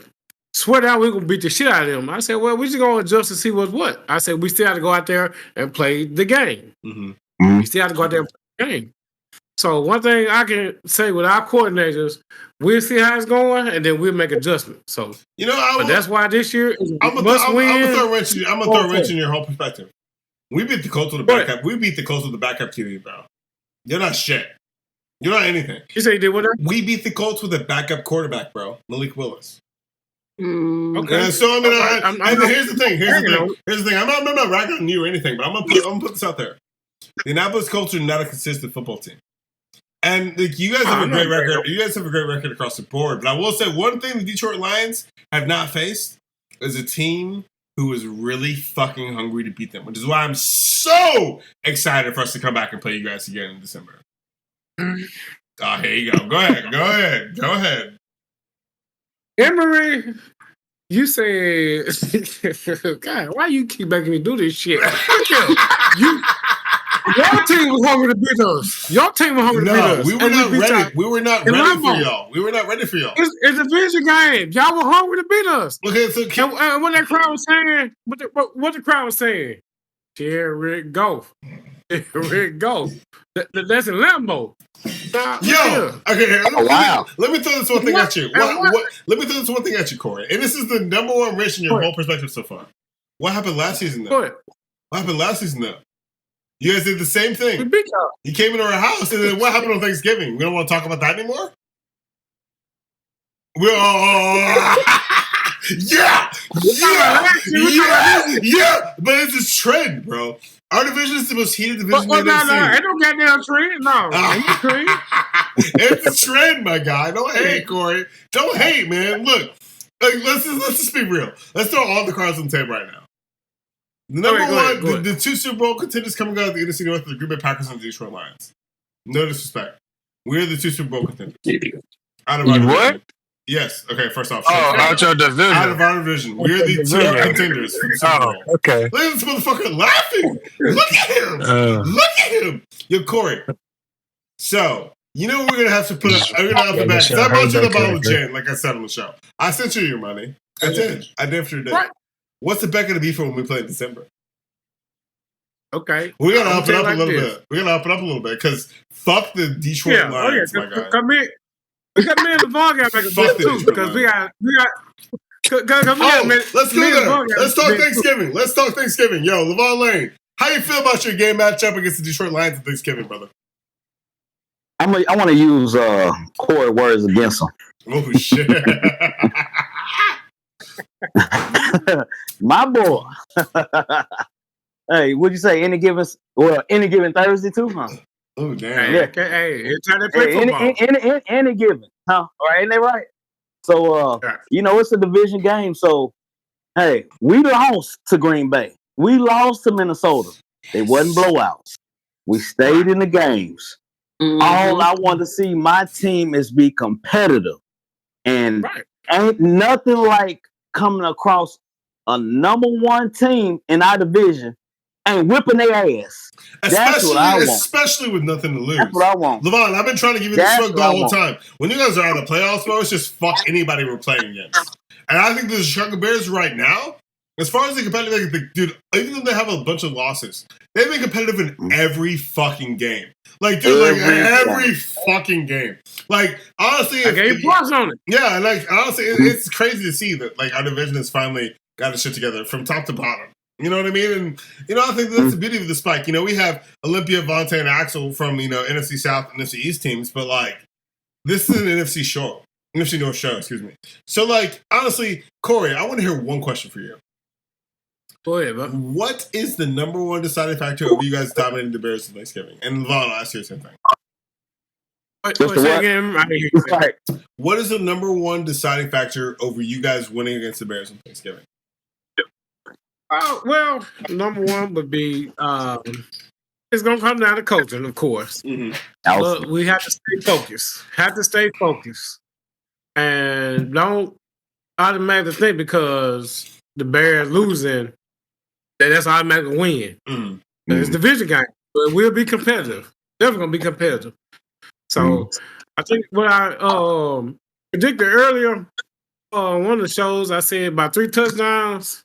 Speaker 5: swear out we're going to beat the shit out of them. I said, well, we just going to adjust to see what's what. I said, we still have to go out there and play the game.
Speaker 1: Mm-hmm.
Speaker 5: We still have to go out there and play the game. So one thing I can say with our coordinators, we'll see how it's going, and then we'll make adjustments. So
Speaker 1: you know,
Speaker 5: but that's why this year
Speaker 1: I'm gonna throw a wrench in your whole perspective. We beat the Colts with the backup. We beat the Colts with the backup QB, bro. You're not shit. You're not anything.
Speaker 5: You say you did what?
Speaker 1: We beat the Colts with a backup quarterback, bro. Malik Willis.
Speaker 5: Okay.
Speaker 1: And so here's the thing. I'm not ragging on you or anything, but I'm gonna put this out there. The Indianapolis Colts are not a consistent football team. And you guys have a great record. You guys have a great record across the board. But I will say one thing: the Detroit Lions have not faced is a team who is really fucking hungry to beat them, which is why I'm so excited for us to come back and play you guys again in December. Oh, here you go. Go ahead.
Speaker 5: Imorie, you said, God, why you keep making me do this shit? Your team was hungry to beat us. Your team was hungry to beat us.
Speaker 1: We were not ready. We were not ready for y'all. We were not ready for y'all.
Speaker 5: It's a division game. Y'all were hungry to beat us.
Speaker 1: Okay, so
Speaker 5: and what that crowd was saying, what the crowd was saying, Richt, go. Richt, go. That's in Lambeau.
Speaker 1: Okay. Let me throw this one thing at you. Let me throw this one thing at you, Corey. And this is the number one wrench in your whole perspective so far. What happened last season, though? You guys did the same thing.
Speaker 5: We beat y'all.
Speaker 1: You came into our house, and then what happened on Thanksgiving? We don't want to talk about that anymore? Yeah! But it's this trend, bro. Our division is the most heated division in the
Speaker 5: No, ain't no goddamn trend. No,
Speaker 1: it's a trend, my guy. Don't hate, Corey. Don't hate, man. Look, let's just be real. Let's throw all the cards on the table right now. The two Super Bowl contenders coming out of the NFC North are the Green Bay Packers and the Detroit Lions. No disrespect. We're the two Super Bowl contenders. Out of our division. Yes. Okay, first off.
Speaker 3: Out your division.
Speaker 1: Out of our division. We're the two contenders for the Super Bowl.
Speaker 3: Okay.
Speaker 1: Look at this motherfucker laughing. Look at him. Look at him. Yo, Corey. So, you know what we're going to have to put up? We're going to have to back. I brought you the bottle of gin, like I said on the show. I sent you your money. I did. I did for your day. Right. What's the bet going to be for when we play in December?
Speaker 5: Okay.
Speaker 1: We're going to up it up a little bit. We're going to up it up a little bit because fuck the Detroit Lions, my guy.
Speaker 5: Come here. Because me and Lavon got to make a bet too. Because we got.
Speaker 1: Let's go there. Let's talk Thanksgiving. Let's talk Thanksgiving. Yo, Lavon Lane, how you feel about your game matchup against the Detroit Lions at Thanksgiving, brother?
Speaker 2: I want to use Corey words against him.
Speaker 1: Oh shit!
Speaker 2: My boy. Hey, what'd you say? Any given Thursday too, huh?
Speaker 1: Oh damn!
Speaker 5: Yeah. Hey, it's time to play football.
Speaker 2: Any given, huh? All right, ain't they right? So, it's a division game. So, hey, we lost to Green Bay. We lost to Minnesota. They wasn't blowouts. We stayed in the games. Mm-hmm. All I want to see my team is be competitive. And ain't nothing like coming across a number one team in our division and whipping their ass. That's what I want.
Speaker 1: Especially with nothing to lose.
Speaker 2: That's what I want.
Speaker 1: Lavon, I've been trying to give you this look the whole time. When you guys are out of the playoffs, bro, it's just fuck anybody we're playing against. And I think the Chicago Bears right now, as far as the competitive, dude, even though they have a bunch of losses, they've been competitive in every fucking game. Like, dude, every fucking game. Like, honestly,
Speaker 5: I gave plus on it.
Speaker 1: Yeah, like honestly, it's crazy to see that like our division has finally got its shit together from top to bottom. You know what I mean? And I think that's the beauty of the spike. We have Olympia, Vante, and Axel from NFC South and NFC East teams, but like this is an NFC North show, excuse me. So like honestly, Corey, I want to hear one question for you.
Speaker 5: Go ahead, bro.
Speaker 1: What is the number one deciding factor over you guys dominating the Bears in Thanksgiving? And Lavon, I'll ask you the same thing. What is the number one deciding factor over you guys winning against the Bears on Thanksgiving?
Speaker 5: Well, number one would be it's going to come down to coaching, of course. Mm-hmm. But we have to stay focused. And don't automatically think because the Bears losing, that's automatically win. Mm-hmm. It's a division game. But we'll be competitive. Definitely going to be competitive. So I think what I predicted earlier on one of the shows, I said about 3 touchdowns.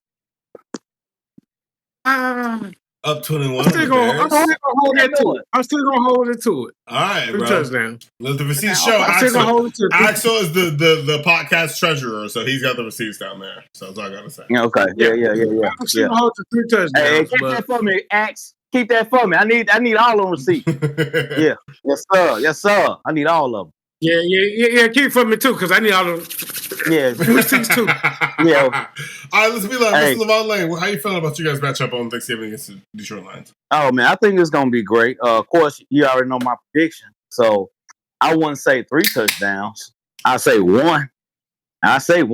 Speaker 1: Up 21.
Speaker 5: I'm still gonna hold it to it. I'm still gonna hold it to it.
Speaker 1: All right,
Speaker 5: 3
Speaker 1: bro.
Speaker 5: touchdowns.
Speaker 1: Let the receipts show. Axel is the podcast treasurer, so he's got the receipts down there. So that's all I gotta say.
Speaker 2: Okay. Yeah.
Speaker 5: I'm still gonna hold to 3 touchdowns.
Speaker 2: Hey, keep that for me, Ax. Keep that for me. I need all of them receipts. Yeah. Yes, sir. I need all of them.
Speaker 5: Yeah. Keep it for me too, because I need all of them. Yeah. Receipts too.
Speaker 2: Yeah.
Speaker 1: All right, let's be like, Mr. Lavon Lane. How you feeling about you guys matchup on Thanksgiving against the Detroit Lions?
Speaker 2: Oh man, I think it's gonna be great. Of course, you already know my prediction, so I wouldn't say 3 touchdowns. I say 1. Honestly,
Speaker 1: I'm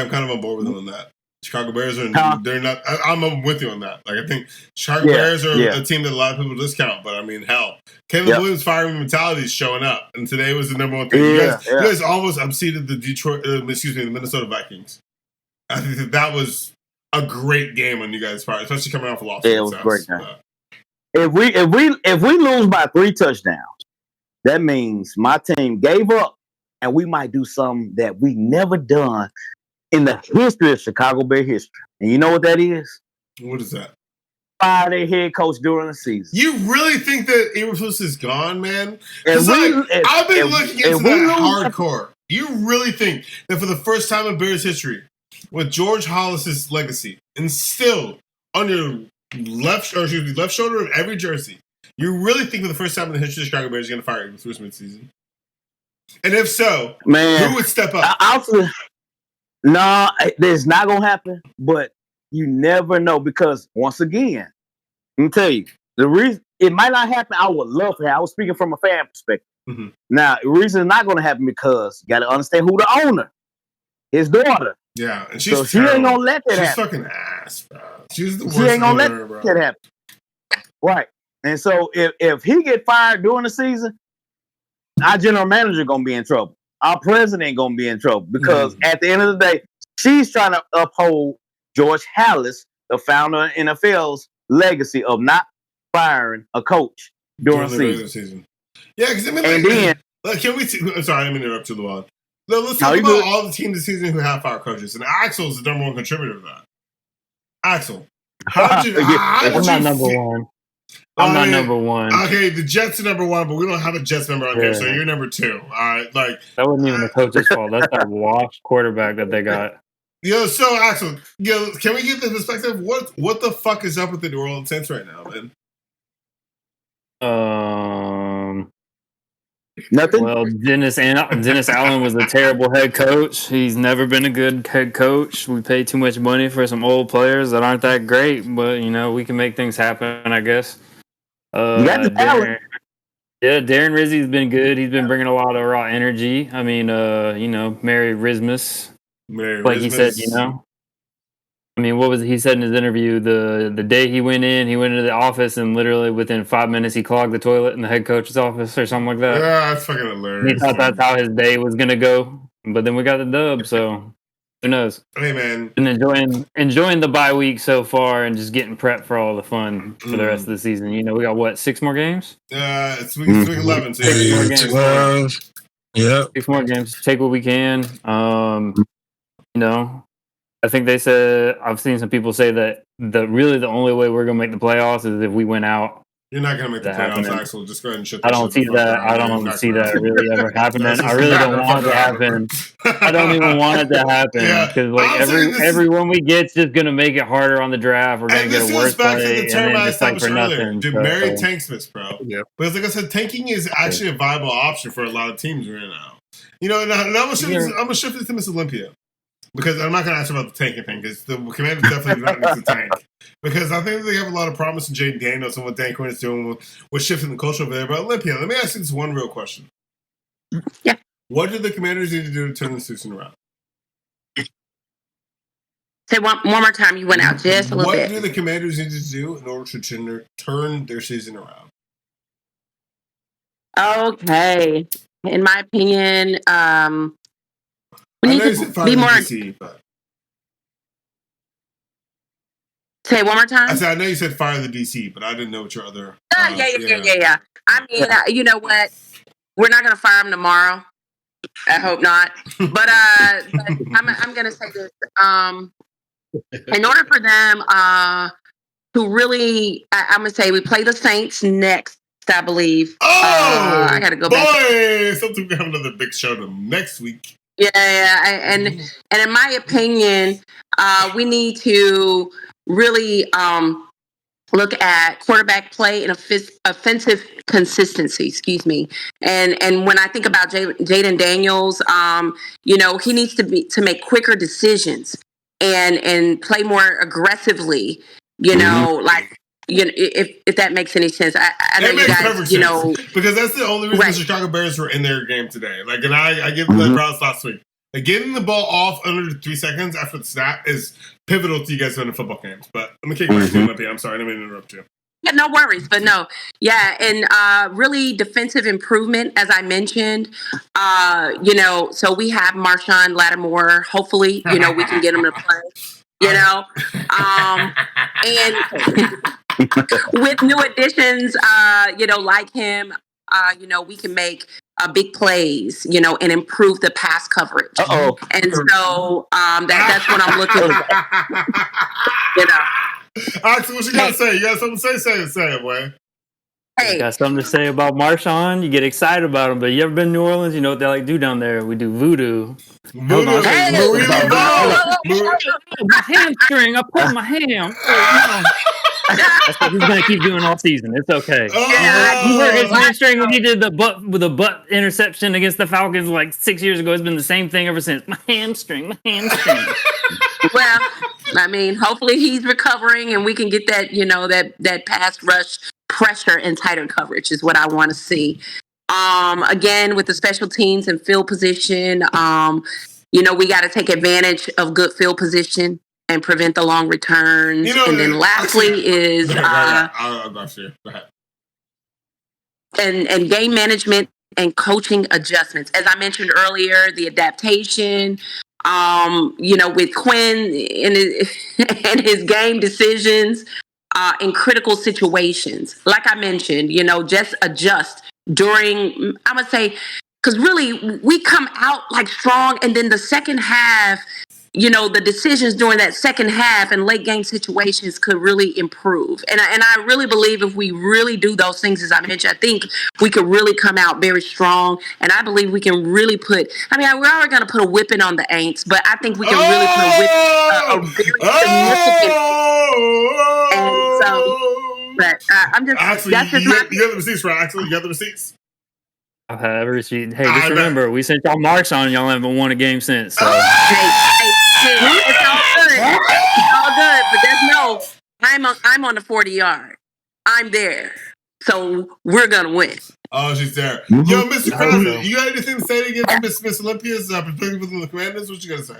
Speaker 1: kind of on board with him on that. Chicago Bears are they're not. I'm with you on that. Like I think Chicago Bears are a team that a lot of people discount, but I mean, hell, Caleb Williams' firing mentality is showing up, and today was the number one thing. You guys almost upseated the Minnesota Vikings. I think that was a great game on you guys' part, especially coming off a loss.
Speaker 2: Yeah, it was a great game. If we lose by 3 touchdowns, that means my team gave up, and we might do something that we never done in the history of Chicago Bear history. And you know what that is?
Speaker 1: What is that?
Speaker 2: Fire their head coach during the season.
Speaker 1: You really think that Eberflus is gone, man? I've been looking into that hardcore. You really think that for the first time in Bears history, with George Hollis's legacy instilled on your left shoulder of every jersey, you really think for the first time in the history of Chicago Bears, you're going to fire Eberflus mid-season? And if so, who would step up?
Speaker 2: No, it's not going to happen, but you never know because, once again, let me tell you, the reason it might not happen, I would love for it. I was speaking from a fan perspective. Mm-hmm. Now, the reason it's not going to happen because you got to understand who the owner, his daughter.
Speaker 1: Yeah, and
Speaker 2: she ain't going to let that happen.
Speaker 1: She's fucking ass, bro. She's the worst.
Speaker 2: She ain't going to let that happen. Right. And so if he get fired during the season, our general manager going to be in trouble. Our president gonna be in trouble because at the end of the day, she's trying to uphold George Halas, the founder of NFL's legacy of not firing a coach during the season.
Speaker 1: Yeah, because I mean, can we? I'm sorry, I didn't interrupt you, Lavon. Let's talk about all the teams this season who have fired coaches, and Axel's the number one contributor to that. Axel,
Speaker 6: I'm not number one. I'm not number one.
Speaker 1: Okay, the Jets are number one, but we don't have a Jets member on here, so you're number 2. All right, like
Speaker 6: that wasn't even the coach's fault. That's that washed quarterback that they got.
Speaker 1: So Axel, can we get the perspective? What the fuck is up with the New Orleans Saints right now, man?
Speaker 2: Nothing.
Speaker 6: Well, Dennis Allen was a terrible head coach. He's never been a good head coach. We pay too much money for some old players that aren't that great, but we can make things happen, I guess.
Speaker 2: Darren
Speaker 6: Rizzi's been good. He's been bringing a lot of raw energy. I mean, Merry Christmas, like he said, I mean, what was he said in his interview? The day he went into the office, and literally within 5 minutes he clogged the toilet in the head coach's office or something like that.
Speaker 1: Yeah, that's fucking hilarious.
Speaker 6: He thought that's how his day was gonna go, but then we got the dub. So who knows?
Speaker 1: Hey man,
Speaker 6: and enjoying the bye week so far, and just getting prepped for all the fun for the rest of the season. You know, we got what, 6 more games?
Speaker 1: It's week 11. So
Speaker 3: 6 more games. Yeah,
Speaker 6: 6 more games. Take what we can. You know. I think they said, I've seen some people say that the only way we're going to make the playoffs is if we win out.
Speaker 1: You're not going to make the playoffs, Axel. Just go ahead and shut
Speaker 6: I don't see that. I don't see that really ever happening. I really don't want it to happen. I don't even want it to happen because everyone we get's just going to make it harder on the draft. We're going to get a worse play and then just like for nothing.
Speaker 1: Dude, Mary tanks this, bro. Yeah. Because like I said, tanking is actually a viable option for a lot of teams right now. You know, and I'm going to shift it to Miss Olympia. Because I'm not going to ask about the tanking thing, because the Commanders definitely do not need to tank. Because I think they have a lot of promise in Jaden Daniels and what Dan Quinn is doing with shifting the culture over there. But Olympia, let me ask you this one real question.
Speaker 4: Yeah.
Speaker 1: What do the Commanders need to do to turn the season around?
Speaker 4: Say one more time. You went out just a little bit.
Speaker 1: What do the Commanders need to do in order to turn their season around?
Speaker 4: Okay. In my opinion, we need to be more. DC, but... Say it one more time.
Speaker 1: I said, I know you said fire the DC, but I didn't know what your other.
Speaker 4: Yeah. I mean, you know what? We're not going to fire him tomorrow. I hope not. But I'm going to say this. In order for them to really, I'm going to say we play the Saints next, I believe. I got to go back.
Speaker 1: Boy, something we have another big show next week.
Speaker 4: Yeah, and in my opinion, we need to really look at quarterback play and offensive consistency. Excuse me. And when I think about Jaden Daniels, you know, he needs to make quicker decisions and play more aggressively. You know, like. You know, if that makes any sense, I know you guys, you know,
Speaker 1: because that's the only reason the Chicago Bears were in their game today. Like, and I gave them the props last week. Like, getting the ball off under 3 seconds after the snap is pivotal to you guys winning football games. But let me kick my team up here. I'm sorry, I didn't mean to interrupt you.
Speaker 4: Yeah, no worries, but no, yeah, and really defensive improvement, as I mentioned. You know, so we have Marshawn Lattimore. Hopefully, you know, we can get him to play. You know, and with new additions, you know, like him, you know, we can make big plays, you know, and improve the pass coverage. And so that's what I'm looking at. You know,
Speaker 1: Axel, what you gotta say? You got something to say it, boy.
Speaker 6: Hey. Got something to say about Marshawn? You get excited about him, but you ever been to New Orleans? You know what they like to do down there? We do voodoo.
Speaker 1: My
Speaker 6: hamstring. I pulled my ham. That's what he's gonna keep doing all season. It's okay. He hurt his hamstring when he did the butt interception against the Falcons like 6 years ago. It's been the same thing ever since. My hamstring.
Speaker 4: Well, I mean, hopefully he's recovering and we can get that, you know, that pass rush pressure and tighter coverage is what I want to see. Again, with the special teams and field position, you know, we got to take advantage of good field position and prevent the long returns. You know, and then lastly is and game management and coaching adjustments. As I mentioned earlier, the adaptation, you know, with Quinn and his game decisions in critical situations. Like I mentioned, you know, just adjust during, I'm going to say, because really we come out like strong, and then the second half, you know, the decisions during that second half and late game situations could really improve. And I really believe if we really do those things, as I mentioned, I think we could really come out very strong. And I believe we can really put, I mean, we're already going to put a whipping on the Aints, but I think we can really put a very significant. And so, but I'm just,
Speaker 1: Actually,
Speaker 4: that's just
Speaker 1: you got the receipts, right? Actually, you got the receipts.
Speaker 6: I've had every receipt. Hey, just remember, we sent y'all marks on, y'all haven't won a game since. So.
Speaker 4: Hey, it's all good. It's all good, but there's no. I'm on the 40-yard. I'm there, so we're gonna win.
Speaker 1: Oh, she's there. Yo, Mr. Crowder, you got anything to say against Miss Olympia's perspective within the Commanders? What you gotta say?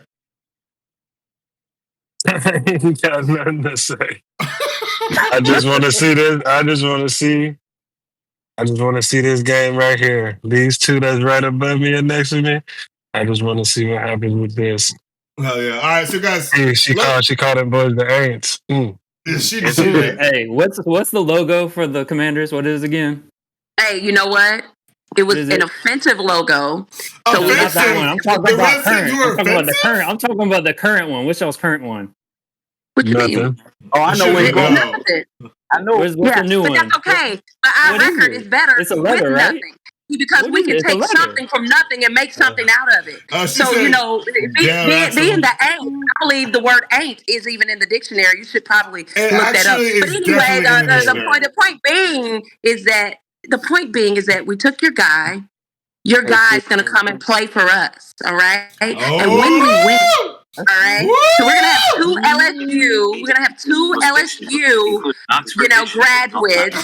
Speaker 3: He got nothing to say. I just want to see this. I just want to see this game right here. These two that's right above me and next to me. I just want to see what happens with this.
Speaker 1: Hell yeah! All right, so guys,
Speaker 3: she called them boys the Aints.
Speaker 1: She
Speaker 6: Hey, what's the logo for the Commanders? What is it again?
Speaker 4: Hey, you know what? It was an offensive logo. So
Speaker 6: not that one. I'm talking about current. I'm talking about the current one. What's y'all's current one?
Speaker 4: What you mean?
Speaker 2: Oh, I know where you're going. I know.
Speaker 6: What's the new one?
Speaker 4: That's okay. But our record is better.
Speaker 6: It's a letter, right?
Speaker 4: Nothing. Because we can take something from nothing and make something out of it. So, being the ain't, I believe the word ain't is even in the dictionary. You should probably look that up. But anyway, the point being is that we took your guy. Your guy's going to come and play for us, all right? And when we win, all right? So we're going to have two LSU. We're going to have two LSU, graduates,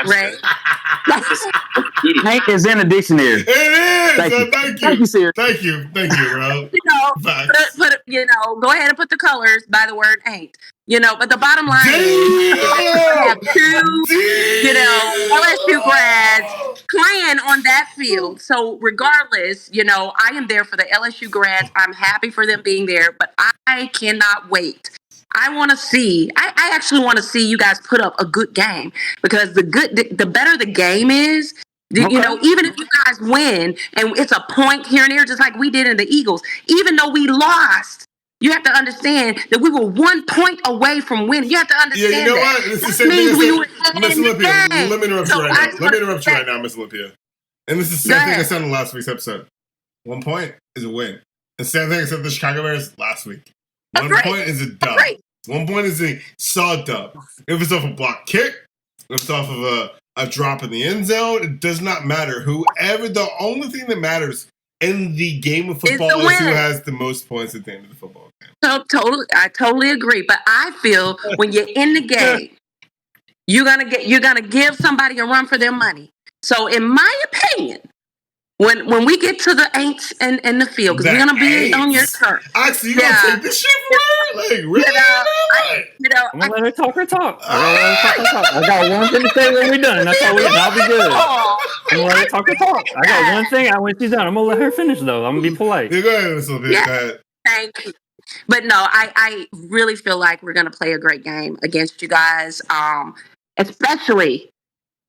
Speaker 4: right?
Speaker 2: Hank is in the dictionary.
Speaker 1: It is.
Speaker 2: Thank you.
Speaker 1: Thank you, sir. Thank you, bro.
Speaker 4: Go ahead and put the colors by the word ain't. But the bottom line is that we have two, LSU grads playing on that field. So regardless, I am there for the LSU grads. I'm happy for them being there, but I cannot wait. I actually want to see you guys put up a good game, because the better the game is, even if you guys win and it's a point here and there, just like we did in the Eagles, even though we lost, you have to understand that we were 1 point away from winning. You have to understand
Speaker 1: that. Yeah, you know what? This is the same thing. Miss Olympia, let me interrupt you right now. Let me interrupt you right now, Miss Olympia. And this is the same thing I said in last week's episode. 1 point is a win. The same thing I said to the Chicago Bears last week. 1 point is a dub. 1 point is a solid dub. If it's off a block kick, if it's off of a drop in the end zone, it does not matter. The only thing that matters in the game of football is who has the most points at the end of the football game.
Speaker 4: I totally agree. But I feel when you're in the game, you're gonna give somebody a run for their money. So in my opinion, when we get to the ain'ts and the field, because we're gonna be on your turf.
Speaker 1: Actually, you gonna take this shit for her? Like, really?
Speaker 6: I'm gonna let her talk her talk. I got one thing to say when we're done. That's all I'll be good. I'm gonna let her talk her talk. I got one thing. When she's done, I'm gonna let her finish though. I'm gonna be polite.
Speaker 1: Yeah, go ahead, Sylvia.
Speaker 4: Yeah. Go ahead. Thank you. But no, I really feel like we're gonna play a great game against you guys. Especially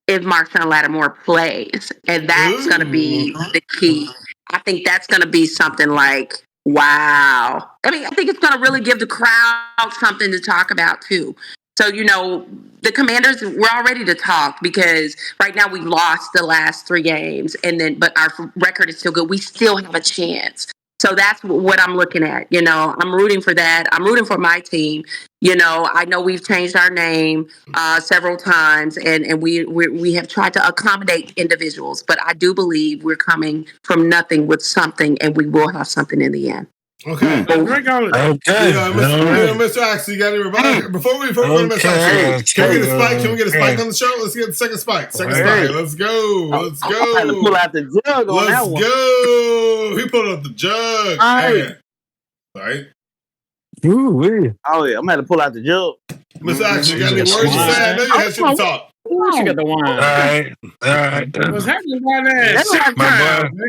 Speaker 4: if Marshawn Lattimore plays, and that's going to be the key. I think that's going to be something like, wow. I think it's going to really give the crowd something to talk about too. So, the Commanders, we're all ready to talk, because right now we lost the last 3 games, but our record is still good. We still have a chance. So that's what I'm looking at. I'm rooting for that. I'm rooting for my team. I know we've changed our name several times, and we have tried to accommodate individuals, but I do believe we're coming from nothing with something, and we will have something in the end.
Speaker 1: Okay. Mr. Axe, you got any rebuttal? Before we go to Mr. Axe, can we get a spike? Can we get a spike on the show? Let's get the second spike. Spike. Let's go.
Speaker 2: I had to pull out the jug on that one.
Speaker 1: Let's go. He pulled out the jug. All right.
Speaker 2: Ooh, oh yeah, I'm gonna have to pull out the jug.
Speaker 1: Mr. Axe, you got any words to say? I know you had shit to talk.
Speaker 6: She got the wine.
Speaker 3: All right.
Speaker 5: What's happening by that?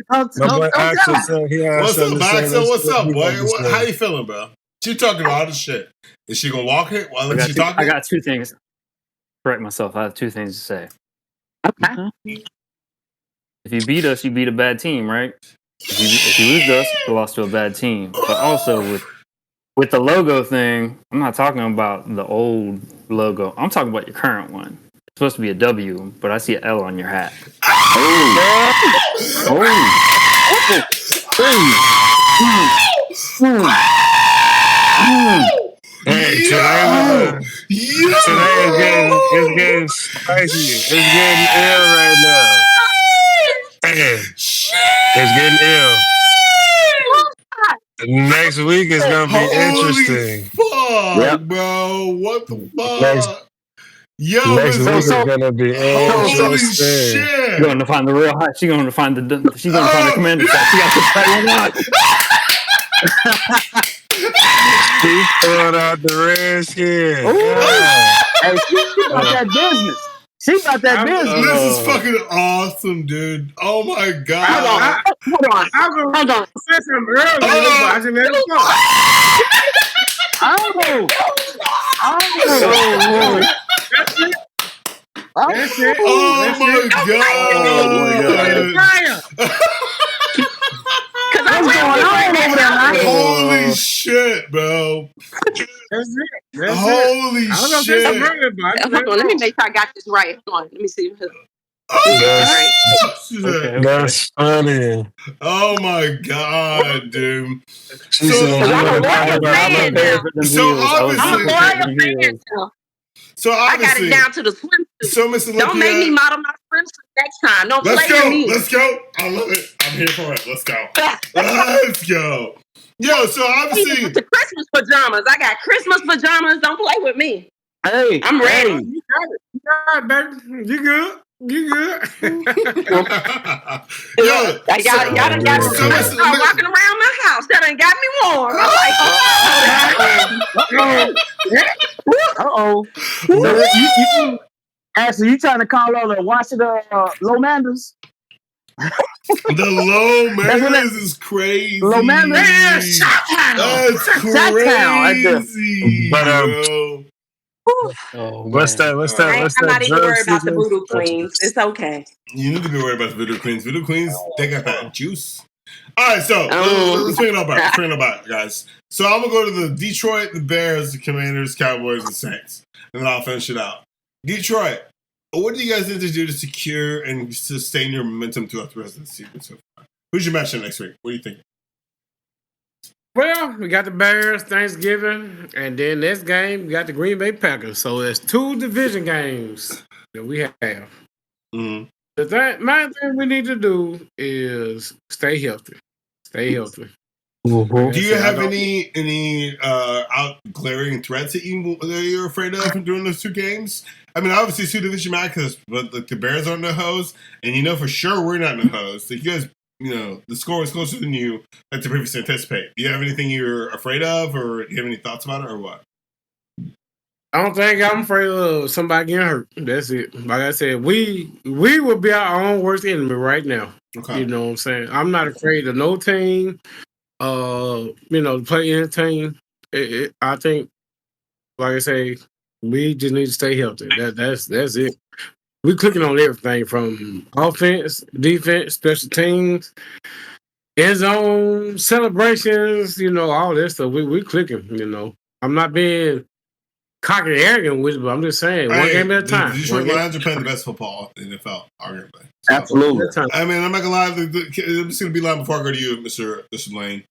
Speaker 3: My boy Axel said he has something to say.
Speaker 1: Axel? What's up, boy? How you feeling, bro? She talking all this shit. Is she gonna walk it while she's talking?
Speaker 6: I got 2 things. Correct myself. I have 2 things to say.
Speaker 4: Okay.
Speaker 6: If you beat us, you beat a bad team, right? If you lose us, you lost to a bad team. But also with the logo thing, I'm not talking about the old logo. I'm talking about your current one. It's supposed to be a W, but I see an L on your hat.
Speaker 3: Hey, today it's getting spicy. It's getting ill right now. Hey, it's getting ill. Next week is gonna be interesting.
Speaker 1: Fuck, bro. What the fuck?
Speaker 3: Next week is gonna be interesting.
Speaker 6: She's going to find the real hot. She's going to find the commander. She got to play one.
Speaker 3: He pulled out the Redskins.
Speaker 2: Hey, she about that business. She about that business.
Speaker 1: This is fucking awesome, dude. Oh my god.
Speaker 4: Hold on.
Speaker 5: I said something earlier, but I just let it go. That's it.
Speaker 1: Oh my god. Holy shit, bro.
Speaker 5: That's it.
Speaker 1: Holy shit.
Speaker 4: Hold on, let me make sure I got this right. Hold on, let me see.
Speaker 3: That's funny.
Speaker 1: Oh my god, dude. So
Speaker 4: I got it down to the swimsuit.
Speaker 1: So Miss Olympia,
Speaker 4: don't make me model my swimsuit next time. Don't play with me.
Speaker 1: Let's go. I love it. I'm here for it. Let's go. Let's go. Yo, so obviously
Speaker 4: the Christmas pajamas. I got Christmas pajamas. Don't play with me.
Speaker 2: Hey,
Speaker 4: I'm ready.
Speaker 5: You got it, baby. You good. You good.
Speaker 1: Yo,
Speaker 4: y'all done got me walking around my house. That done got me warm.
Speaker 2: Ashley, you trying to call all the Washington Lomanders?
Speaker 1: The Lomanders is crazy.
Speaker 2: Lomanders?
Speaker 1: That's crazy. Bro.
Speaker 3: What's that?
Speaker 4: I'm not even worried about the voodoo queens. It's okay.
Speaker 1: You need to be worried about the voodoo queens. Voodoo queens, they got that juice. All right, so let's bring it all back. Let's bring it all back, guys. So I'm gonna go to the Detroit, the Bears, the Commanders, Cowboys, and Saints, and then I'll finish it out. Detroit, what do you guys need to do to secure and sustain your momentum throughout the rest of the season so far? Who's your matchup next week? What do you think?
Speaker 5: Well, we got the Bears, Thanksgiving, and then next game, we got the Green Bay Packers. So there's 2 division games that we have.
Speaker 1: Mm-hmm.
Speaker 5: The main thing we need to do is stay healthy. Stay healthy.
Speaker 1: Mm-hmm. Do you have any out glaring threats that you're afraid of during those 2 games? I mean, obviously, it's 2 division matches, but the Bears aren't the host, and you know for sure we're not the host. Like you guys, you know, the score is closer than you like to previously anticipate. Do you have anything you're afraid of, or do you have any thoughts about it, or what?
Speaker 5: I don't think I'm afraid of somebody getting hurt. That's it. Like I said, we will be our own worst enemy right now.
Speaker 1: Okay.
Speaker 5: You know what I'm saying? I'm not afraid of no team. To play any team. I think, like I say, we just need to stay healthy. That's it. We're clicking on everything from offense, defense, special teams, end zone, celebrations, all that stuff. We're clicking, I'm not being cocky and arrogant with it, but I'm just saying, one game at a time.
Speaker 1: The Detroit Lions are playing the best football in the NFL, arguably.
Speaker 2: So, absolutely.
Speaker 1: I mean, I'm not going to lie. I'm just going to be lying before I go to you, Mr. Lane.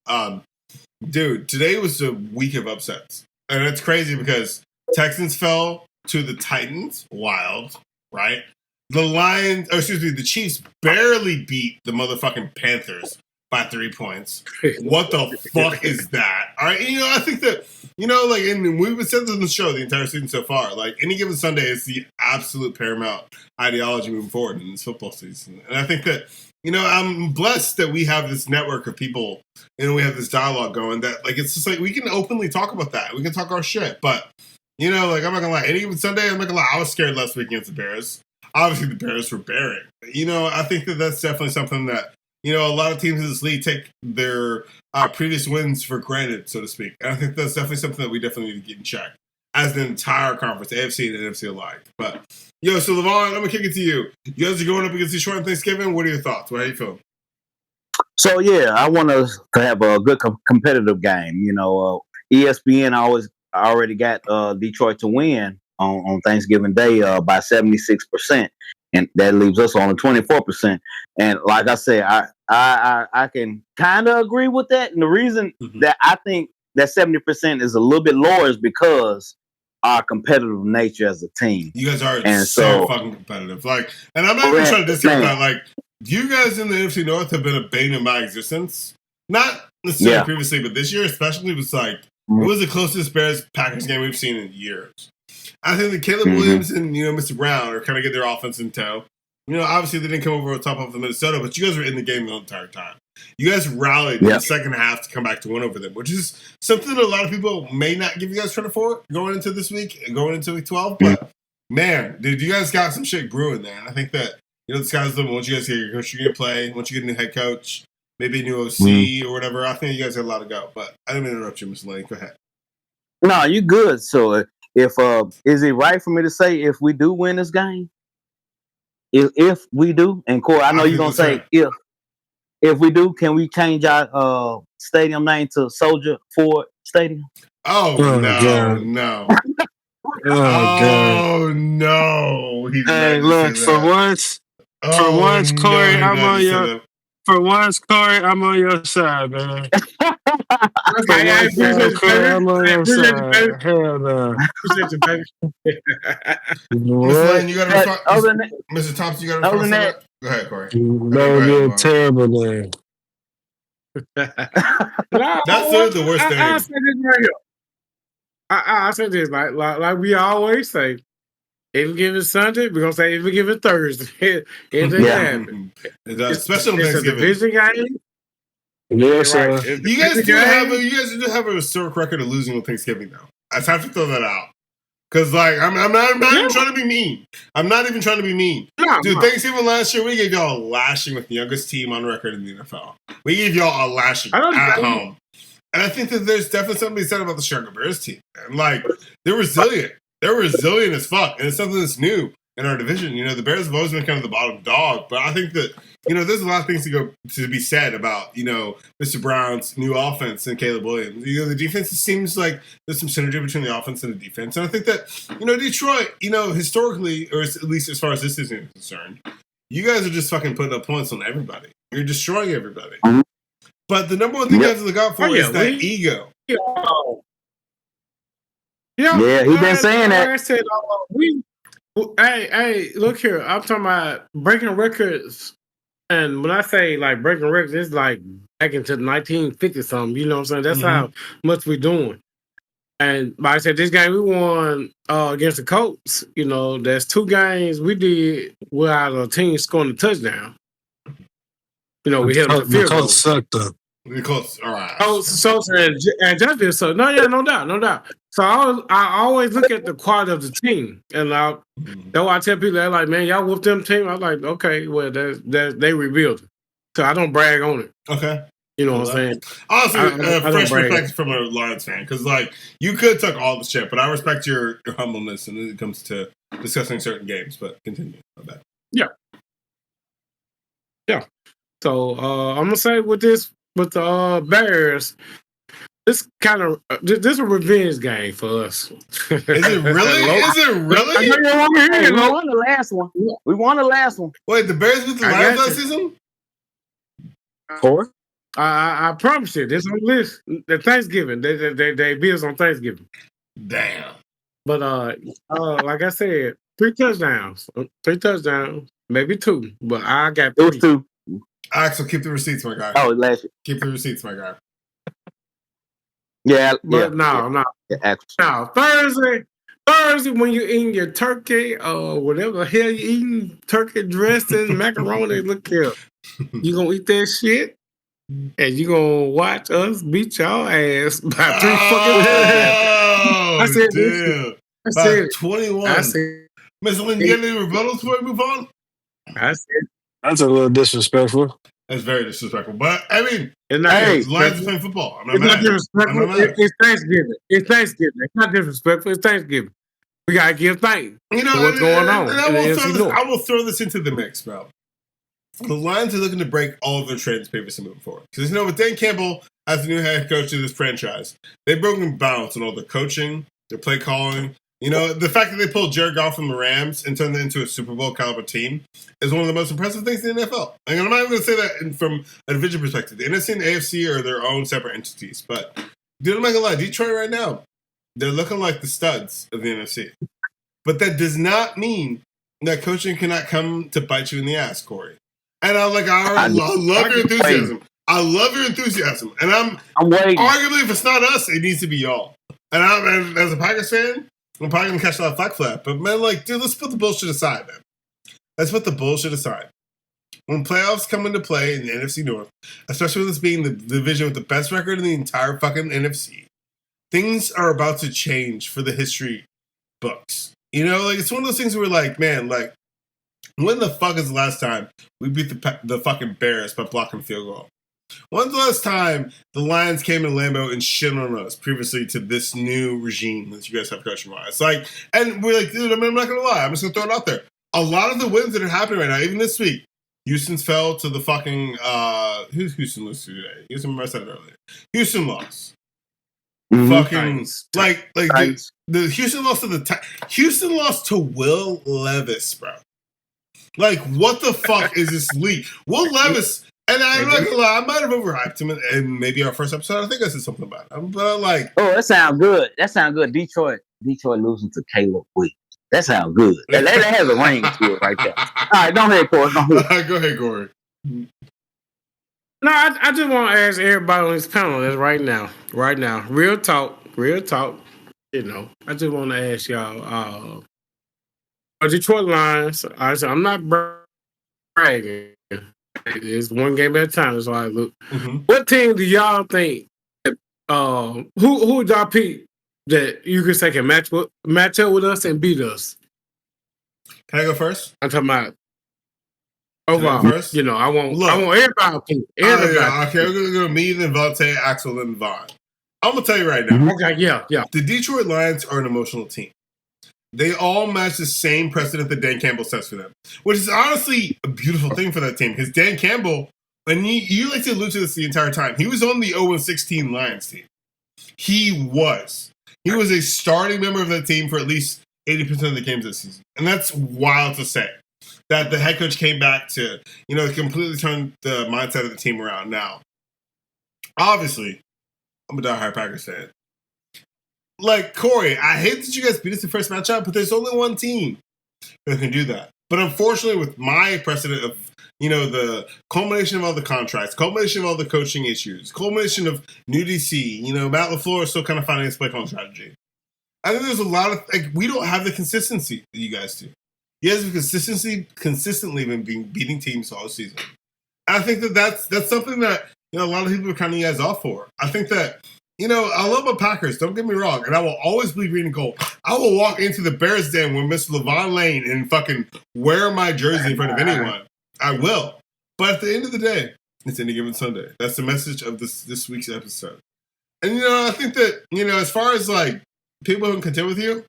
Speaker 1: Dude, today was a week of upsets. And it's crazy because Texans fell to the Titans. Wild, right? The Chiefs barely beat the motherfucking Panthers by 3 points. What the fuck is that? All right, I think that, and we've said this on the show the entire season so far, like, any given Sunday is the absolute paramount ideology moving forward in this football season. And I think that, I'm blessed that we have this network of people and we have this dialogue going that, like, it's just like, we can openly talk about that. We can talk our shit. But, I'm not going to lie, any given Sunday, I'm not going to lie, I was scared last week against the Bears. Obviously, the Bears were bearing. I think that that's definitely something that, a lot of teams in this league take their previous wins for granted, so to speak. And I think that's definitely something that we definitely need to get in check as the entire conference, AFC and NFC alike. But, so Lavon, I'm going to kick it to you. You guys are going up against Detroit on Thanksgiving. What are your thoughts? How do you feel?
Speaker 2: So, I want us to have a good competitive game. ESPN already got Detroit to win on Thanksgiving Day by 76%. And that leaves us on 24%. And like I said, I can kind of agree with that. And the reason that I think that 70% is a little bit lower is because our competitive nature as a team.
Speaker 1: You guys are so fucking competitive. Like, and I'm not even trying to discount that. Like, you guys in the NFC North have been a bane of my existence. Not necessarily previously, but this year especially was like, it was the closest Bears-Packers game we've seen in years. I think that Caleb Williams and, Mr. Brown are kind of getting their offense in tow. Obviously they didn't come over on top of the Minnesota, but you guys were in the game the entire time. You guys rallied in the second half to come back to win over them, which is something that a lot of people may not give you guys credit for going into this week and going into week 12. But man, dude, you guys got some shit brewing there. And I think that, the sky's the limit. Once you guys get your coach, you're going to play. Once you get a new head coach, maybe a new OC or whatever, I think you guys got a lot to go. But I didn't interrupt you, Mr. Lane. Go ahead.
Speaker 2: No, you good. So if is it right for me to say if we do win this game? If we do, and Corey, I know you're gonna say if we do, can we change our stadium name to Soldier Ford Stadium?
Speaker 1: Oh no, no. Oh no.
Speaker 3: Hey, look, for once, Corey, I'm on your side, man. I'm on your side. Hell no.
Speaker 1: Mr. you got to respond. Mr. Thompson, you got to respond to that? Go ahead, Corey.
Speaker 3: That would be a terrible name.
Speaker 1: That's the worst thing.
Speaker 5: I say this right here. I say this like we always say. If we give it Sunday, we're gonna say if we give it Thursday.
Speaker 1: Special
Speaker 5: it's a division game.
Speaker 3: Yes, sir.
Speaker 1: You guys do have a historic record of losing on Thanksgiving, though. I have to throw that out. Because, I'm not even trying to be mean. I'm not even trying to be mean. Dude, Thanksgiving last year, we gave y'all a lashing with the youngest team on record in the NFL. We gave y'all a lashing at home. And I think that there's definitely something to be said about the Chicago Bears team. And, they're resilient. They're resilient as fuck. And it's something that's new in our division. The Bears have always been kind of the bottom dog. But I think that, there's a lot of things to be said about, Mr. Brown's new offense and Caleb Williams. The defense, it seems like there's some synergy between the offense and the defense. And I think that, Detroit, historically, or at least as far as this is concerned, you guys are just fucking putting up points on everybody. You're destroying everybody. But the number one thing you have to look out for is that ego.
Speaker 2: Yeah, he's been saying that.
Speaker 5: I said, hey, look here. I'm talking about breaking records. And when I say breaking records, it's back into 1950 something. You know what I'm saying? That's how much we're doing. And like I said, this game we won against the Colts. There's 2 games we did without a team scoring a touchdown. We hit them to field goal.
Speaker 3: The Colts sucked up.
Speaker 1: The Colts, all right.
Speaker 5: And Justin, so no doubt. So I always look at the quality of the team, and that's why I tell people they're like, man, y'all whooped them team. I'm like, okay, well, they rebuilt it, so I don't brag on it.
Speaker 1: Okay,
Speaker 5: you know what I'm saying?
Speaker 1: Honestly, fresh respect from a Lions fan, because you could talk all the shit, but I respect your humbleness when it comes to discussing certain games. But continue on that.
Speaker 5: Yeah. So I'm gonna say with the Bears. This kind of this is a revenge game for us.
Speaker 1: Is it really? Is it really?
Speaker 2: We won the last one.
Speaker 1: Wait, the Bears beat the Lions last season?
Speaker 3: 4?
Speaker 5: I promise you, this on the list. The Thanksgiving, they beat us on Thanksgiving.
Speaker 1: Damn.
Speaker 5: But like I said, 3 touchdowns, maybe 2, but I got 3.
Speaker 2: It was 2.
Speaker 1: Axel, keep the receipts, my guy.
Speaker 2: Oh, last year.
Speaker 1: Keep the receipts, my guy.
Speaker 5: No. Thursday when you're eating your turkey or whatever the hell you eating, turkey dressing, macaroni, look here. You gonna eat that shit and you gonna watch us beat y'all ass by 3 fucking
Speaker 1: I said damn. I said 21. I said, Miss Lynn, you got any rebuttals before we move on?
Speaker 5: I said
Speaker 3: that's a little disrespectful.
Speaker 1: That's very disrespectful. But I mean,
Speaker 5: Lions
Speaker 1: are playing football.
Speaker 5: It's not disrespectful. It's Thanksgiving. It's not disrespectful. It's Thanksgiving. We gotta give thanks for what's going on.
Speaker 1: I will throw this into the mix, bro. The Lions are looking to break all of their trades previously moving forward. Because with Dan Campbell as the new head coach of this franchise, they've broken bounds on all the coaching, their play calling. The fact that they pulled Jared Goff from the Rams and turned it into a Super Bowl caliber team is one of the most impressive things in the NFL. And I'm not even going to say that from a division perspective. The NFC and the AFC are their own separate entities. But, dude, I'm not going to lie. Detroit right now, they're looking like the studs of the NFC. But that does not mean that coaching cannot come to bite you in the ass, Corey. And I love your enthusiasm. I love your enthusiasm. And I'm waiting. Arguably, if it's not us, it needs to be y'all. And as a Packers fan, I'm probably going to catch a lot of flack for that. But, man, dude, let's put the bullshit aside, man. Let's put the bullshit aside. when playoffs come into play in the NFC North, especially with this being the division with the best record in the entire fucking NFC, things are about to change for the history books. You know, like it's one of those things where like, man, like when the fuck is the last time we beat the fucking Bears by blocking field goal? When's the last time the Lions came in Lambeau and shit on us previously to this new regime that you guys have coaching-wise? Like, and we're like, dude, I'm not going to lie. I'm just going to throw it out there. A lot of the wins that are happening right now, even this week, Houston's fell to the fucking, who's Houston lose to today? You remember I said it earlier. Houston lost. Mm-hmm. Fucking, like the Houston lost to Houston lost to Will Levis, bro. Like, what the fuck is this league? Will Levis... And I'm not gonna lie, I might have overhyped him in maybe our first episode. I think I said something about him. But like,
Speaker 2: oh, that sounds good. Detroit losing to Caleb Williams. That sounds good. That has a ring to it right there. All right, go ahead, Corey.
Speaker 1: Go ahead, Corey.
Speaker 5: No, I just want to ask everybody on this panel this right now. Real talk. You know, I just want to ask y'all. Detroit Lions. I'm not bragging. It's one game at a time. So I look. Mm-hmm. What team do y'all think? Who y'all pick that you could say can match up with us and beat us?
Speaker 1: Can I go first?
Speaker 5: I'm talking about overall. First? You know, I want everybody.
Speaker 1: Yeah, okay, we're gonna go me, then Vante, Axel, and Vaughn. I'm gonna tell you right now.
Speaker 5: Okay, yeah.
Speaker 1: The Detroit Lions are an emotional team. They all match the same precedent that Dan Campbell sets for them, which is honestly a beautiful thing for that team. Because Dan Campbell, and you like to allude to this the entire time, he was on the 0-16 Lions team. He was a starting member of that team for at least 80% of the games this season. And that's wild to say. That the head coach came back to, you know, completely turn the mindset of the team around. Now, obviously, I'm a diehard Packers fan. Like, Corey, I hate that you guys beat us the first matchup, but there's only one team that can do that. But unfortunately, with my precedent of, you know, the culmination of all the contracts, culmination of all the coaching issues, culmination of new DC, you know, Matt LaFleur is still kind of finding his play-calling strategy. I think there's a lot of, like, we don't have the consistency that you guys do. You guys have consistently been beating teams all season. And I think that's something that, you know, a lot of people are counting you guys off for. I think that, you know, I love my Packers, don't get me wrong, and I will always believe green and gold. I will walk into the Bears den with Mr. Lavon Lane and fucking wear my jersey in front of anyone. I will. But at the end of the day, it's any given Sunday. That's the message of this week's episode. And, you know, I think that, you know, as far as, like, people who can contend with you,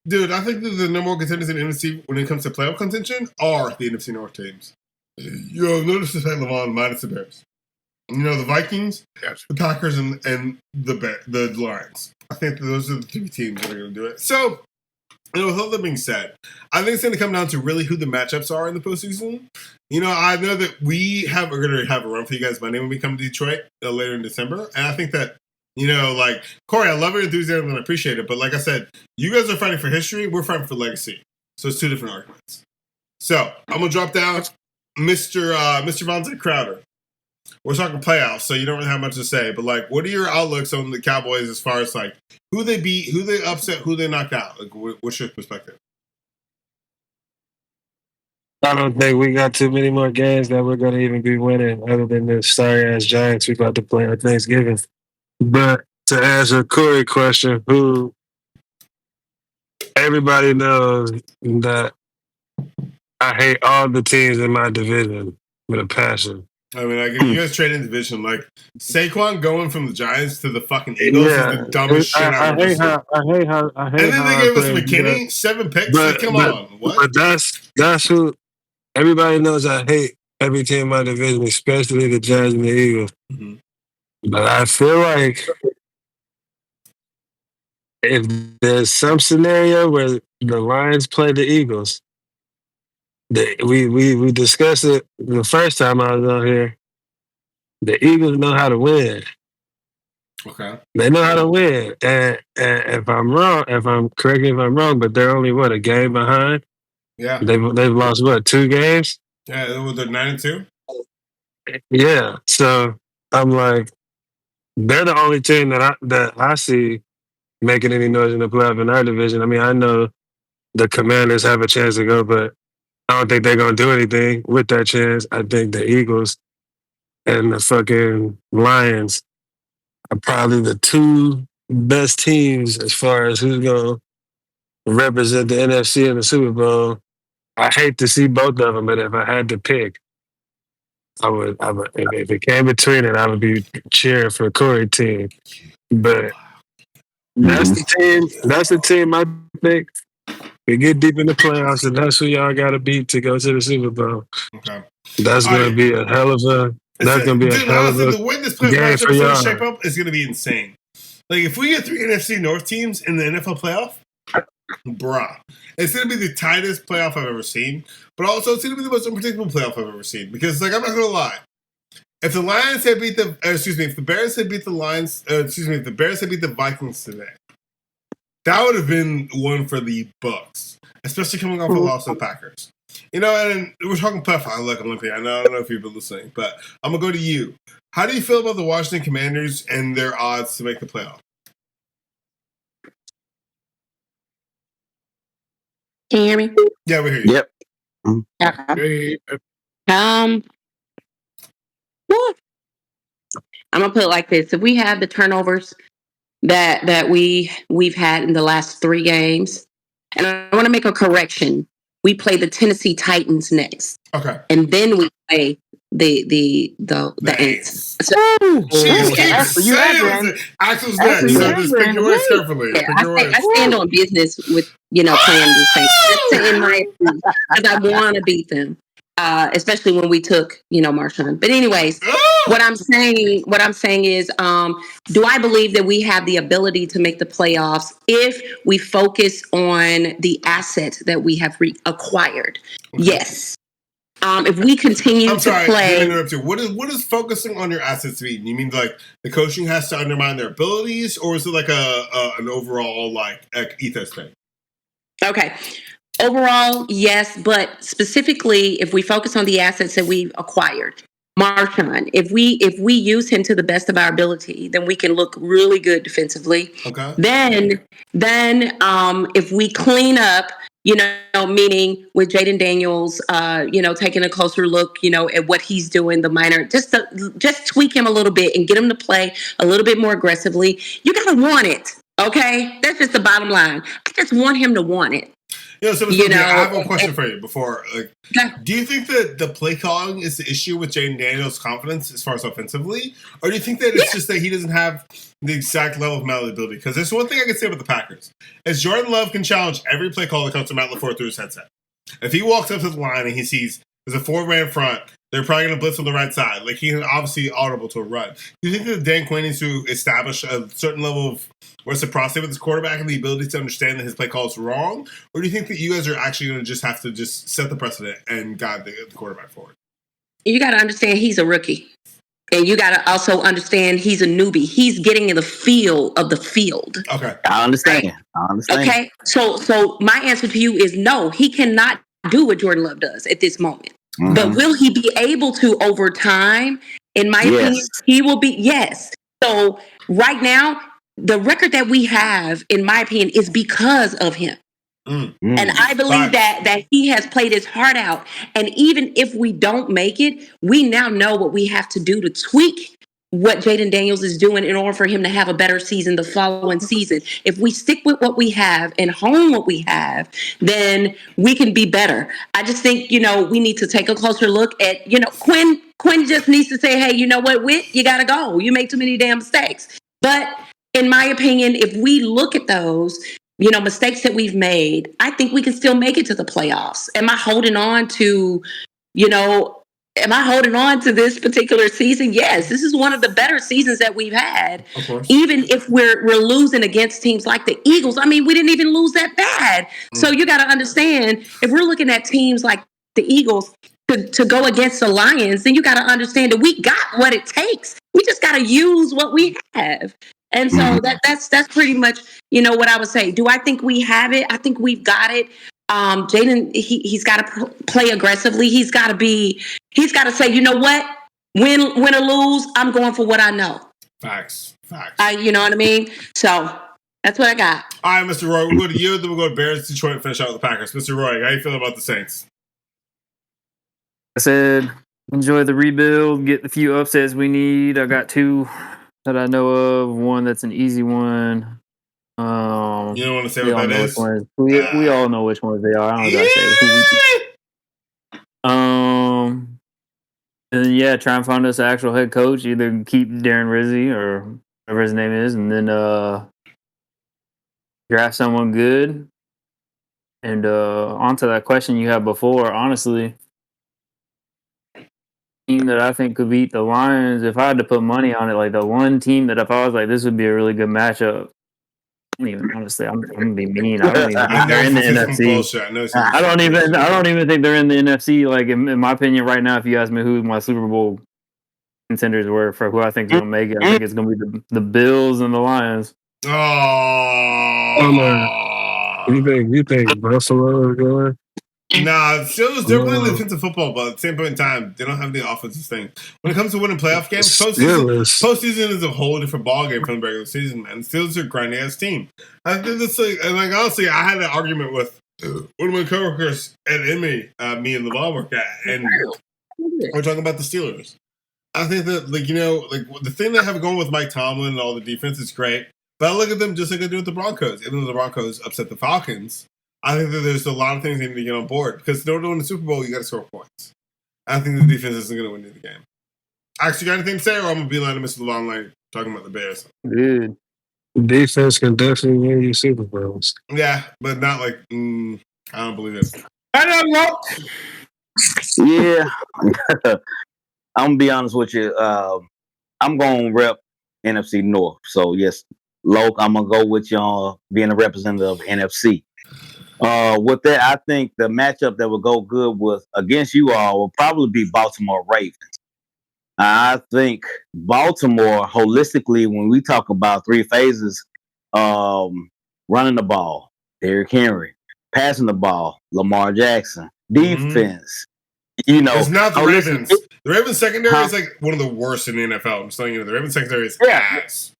Speaker 1: dude, I think that the number one contenders in the NFC when it comes to playoff contention are the NFC North teams. You'll notice this, Lavon, minus the Bears. You know, the Vikings, the Packers, and the Lions. I think that those are the three teams that are going to do it. So, you know, with all that being said, I think it's going to come down to really who the matchups are in the postseason. You know, I know that are going to have a run for you guys Monday when we come to Detroit later in December. And I think that, you know, like, Corey, I love your enthusiasm and I appreciate it. But like I said, you guys are fighting for history. We're fighting for legacy. So it's two different arguments. So I'm going to drop down Mr. Vante Crowder. We're talking playoffs, so you don't really have much to say. But, like, what are your outlooks on the Cowboys as far as, like, who they beat, who they upset, who they knocked out? Like, what's your perspective?
Speaker 3: I don't think we got too many more games that we're going to even be winning other than the sorry-ass Giants we about to play on Thanksgiving. But to answer a Corey question, who everybody knows that I hate all the teams in my division with a passion.
Speaker 1: I mean, like, if you guys trade in division, like, Saquon going from the Giants to the fucking Eagles is the dumbest shit I've ever seen. I hate how and then they gave us McKinney, 7 picks. But, come on. What?
Speaker 3: But that's who everybody knows I hate every team in my division, especially the Giants and the Eagles. Mm-hmm. But I feel like if there's some scenario where the Lions play the Eagles, we discussed it the first time I was on here. The Eagles know how to win.
Speaker 1: Okay.
Speaker 3: They know how to win. And if I'm wrong, correct me if I'm wrong, but they're only a game behind.
Speaker 1: Yeah.
Speaker 3: They've lost 2 games?
Speaker 1: Yeah, they're 9-2.
Speaker 3: Yeah. So I'm like, they're the only team that I see making any noise in the playoff in our division. I mean, I know the Commanders have a chance to go, but I don't think they're going to do anything with that chance. I think the Eagles and the fucking Lions are probably the two best teams as far as who's going to represent the NFC in the Super Bowl. I hate to see both of them, but if I had to pick, I would if it came between it, I would be cheering for Corey team. But that's the team. That's the team I think we get deep in the playoffs, and that's who y'all got to beat to go to the Super Bowl.
Speaker 1: Okay,
Speaker 3: that's going to be a hell of a. That's going to be a hell of a
Speaker 1: the way this playoff matchup is going to shape up is going to be insane. Like if we get 3 NFC North teams in the NFL playoff, bruh, it's going to be the tightest playoff I've ever seen. But also, it's going to be the most unpredictable playoff I've ever seen. Because, like, I'm not going to lie. If the Lions had beat if the Bears had beat the Lions, if the Bears had beat the Vikings today, that would have been one for the Bucks, especially coming off a loss to the Packers. You know, and we're talking playoff. I like Olympia. I don't know if you've been listening, but I'm going to go to you. How do you feel about the Washington Commanders and their odds to make the playoff?
Speaker 4: Can you hear me?
Speaker 1: Yeah, we hear you.
Speaker 2: Yep.
Speaker 4: Okay. I'm gonna put it like this: if we have the turnovers that we've had in the last 3 games, and I want to make a correction. We play the Tennessee Titans next.
Speaker 1: Okay.
Speaker 4: And then we play the Ants. So,
Speaker 1: Axel's next. So just pick your words carefully.
Speaker 4: I stand on business with playing the Saints. In my because I want to beat them, especially when we took Marshawn. But anyways, what I'm saying is, do I believe that we have the ability to make the playoffs if we focus on the asset that we have acquired? Okay. Yes. If we continue to play,
Speaker 1: what is focusing on your assets mean? You mean like the coaching has to undermine their abilities, or is it like an overall like ethos thing?
Speaker 4: Okay. Overall, yes, but specifically, if we focus on the assets that we've acquired, Marshawn, if we use him to the best of our ability, then we can look really good defensively.
Speaker 1: Okay.
Speaker 4: Then if we clean up, meaning with Jaden Daniels, taking a closer look, at what he's doing, the minor, just tweak him a little bit and get him to play a little bit more aggressively. You gotta want it, okay? That's just the bottom line. I just want him to want it.
Speaker 1: I have a question for you before. Do you think that the play calling is the issue with Jaden Daniels' confidence as far as offensively? Or do you think that it's just that he doesn't have the exact level of malleability? Because there's one thing I can say about the Packers. Is Jordan Love can challenge every play call that comes to Matt LaFleur through his headset. If he walks up to the line and he sees there's a 4-man front, they're probably going to blitz on the right side. Like, he's obviously audible to a run. Do you think that Dan Quinn needs to establish a certain level of reciprocity with his quarterback and the ability to understand that his play call is wrong? Or do you think that you guys are actually going to just have to just set the precedent and guide the quarterback forward?
Speaker 4: You got to understand he's a rookie. And you got to also understand he's a newbie. He's getting in the feel of the field.
Speaker 1: Okay.
Speaker 2: I understand.
Speaker 4: Okay. So my answer to you is no, he cannot do what Jordan Love does at this moment. Mm-hmm. But will he be able to over time? In my opinion, he will be. Yes. So right now, the record that we have, in my opinion, is because of him. Mm-hmm. And I believe that he has played his heart out. And even if we don't make it, we now know what we have to do to tweak what Jaden Daniels is doing in order for him to have a better season the following season. If we stick with what we have and hone what we have, then we can be better. I just think, we need to take a closer look at, Quinn just needs to say, hey, you know what, Whit, you got to go. You make too many damn mistakes. But in my opinion, if we look at those, mistakes that we've made, I think we can still make it to the playoffs. Am I holding on to this particular season? Yes, this is one of the better seasons that we've had. Even if we're losing against teams like the Eagles. I mean, we didn't even lose that bad. So you got to understand, if we're looking at teams like the Eagles to go against the Lions, then you got to understand that we got what it takes. We just got to use what we have. And so that's pretty much, what I would say. Do I think we have it? I think we've got it. Jaden, he's got to play aggressively. He's got to say, you know what? Win or lose, I'm going for what I know.
Speaker 1: Facts.
Speaker 4: You know what I mean? So that's what I got.
Speaker 1: All right, Mr. Roig, we'll go to you, then we'll go to Bears, Detroit, and finish out with the Packers. Mr. Roig, how you feel about the Saints?
Speaker 6: I said, enjoy the rebuild, get the few upsets we need. I got 2 that I know of. One that's an easy one.
Speaker 1: You don't want to say what that is?
Speaker 6: We all know which ones they are. I don't gotta say who we and yeah, try and find us an actual head coach. Either keep Darren Rizzi or whatever his name is, and then draft someone good. And onto that question you had before, honestly, team that I think could beat the Lions, if I had to put money on it, like the one team that if I was like, this would be a really good matchup. I don't even, honestly, I'm gonna be mean. I don't even think they're in the NFC. I don't even think they're in the NFC. Like in my opinion, right now, if you ask me who my Super Bowl contenders were for who I think is gonna make it, I think it's gonna be the Bills and the Lions.
Speaker 3: You think Buffalo is going?
Speaker 1: Nah, Steelers, they're playing defensive football, but at the same point in time, they don't have the offensive thing. When it comes to winning playoff games, postseason is a whole different ballgame from the regular season, man. Steelers are a grinding ass team. I think that's like honestly, I had an argument with one of my coworkers at Imorie, me and Lavon work at, and we're talking about the Steelers. I think that, the thing they have going with Mike Tomlin and all the defense is great, but I look at them just like I do with the Broncos. Even though the Broncos upset the Falcons, I think that there's a lot of things they need to get on board because in order to win the Super Bowl, you got to score points. I think the defense isn't going to win the game. Actually, got anything to say, or I'm going to be lying to Mr. Lavon Lane talking about the Bears?
Speaker 6: Dude.
Speaker 3: Defense can definitely win you Super Bowls.
Speaker 1: Yeah, but not like, I don't believe it.
Speaker 2: I don't know. Yeah. I'm going to be honest with you. I'm going to rep NFC North. So, yes, Loke, I'm going to go with y'all being a representative of NFC. With that, I think the matchup that would go good with against you all will probably be Baltimore Ravens. I think Baltimore, holistically, when we talk about 3 phases, running the ball, Derrick Henry, passing the ball, Lamar Jackson, defense.
Speaker 1: It's not the Ravens. The Ravens secondary is like one of the worst in the NFL. I'm just telling you, the Ravens secondary is ass.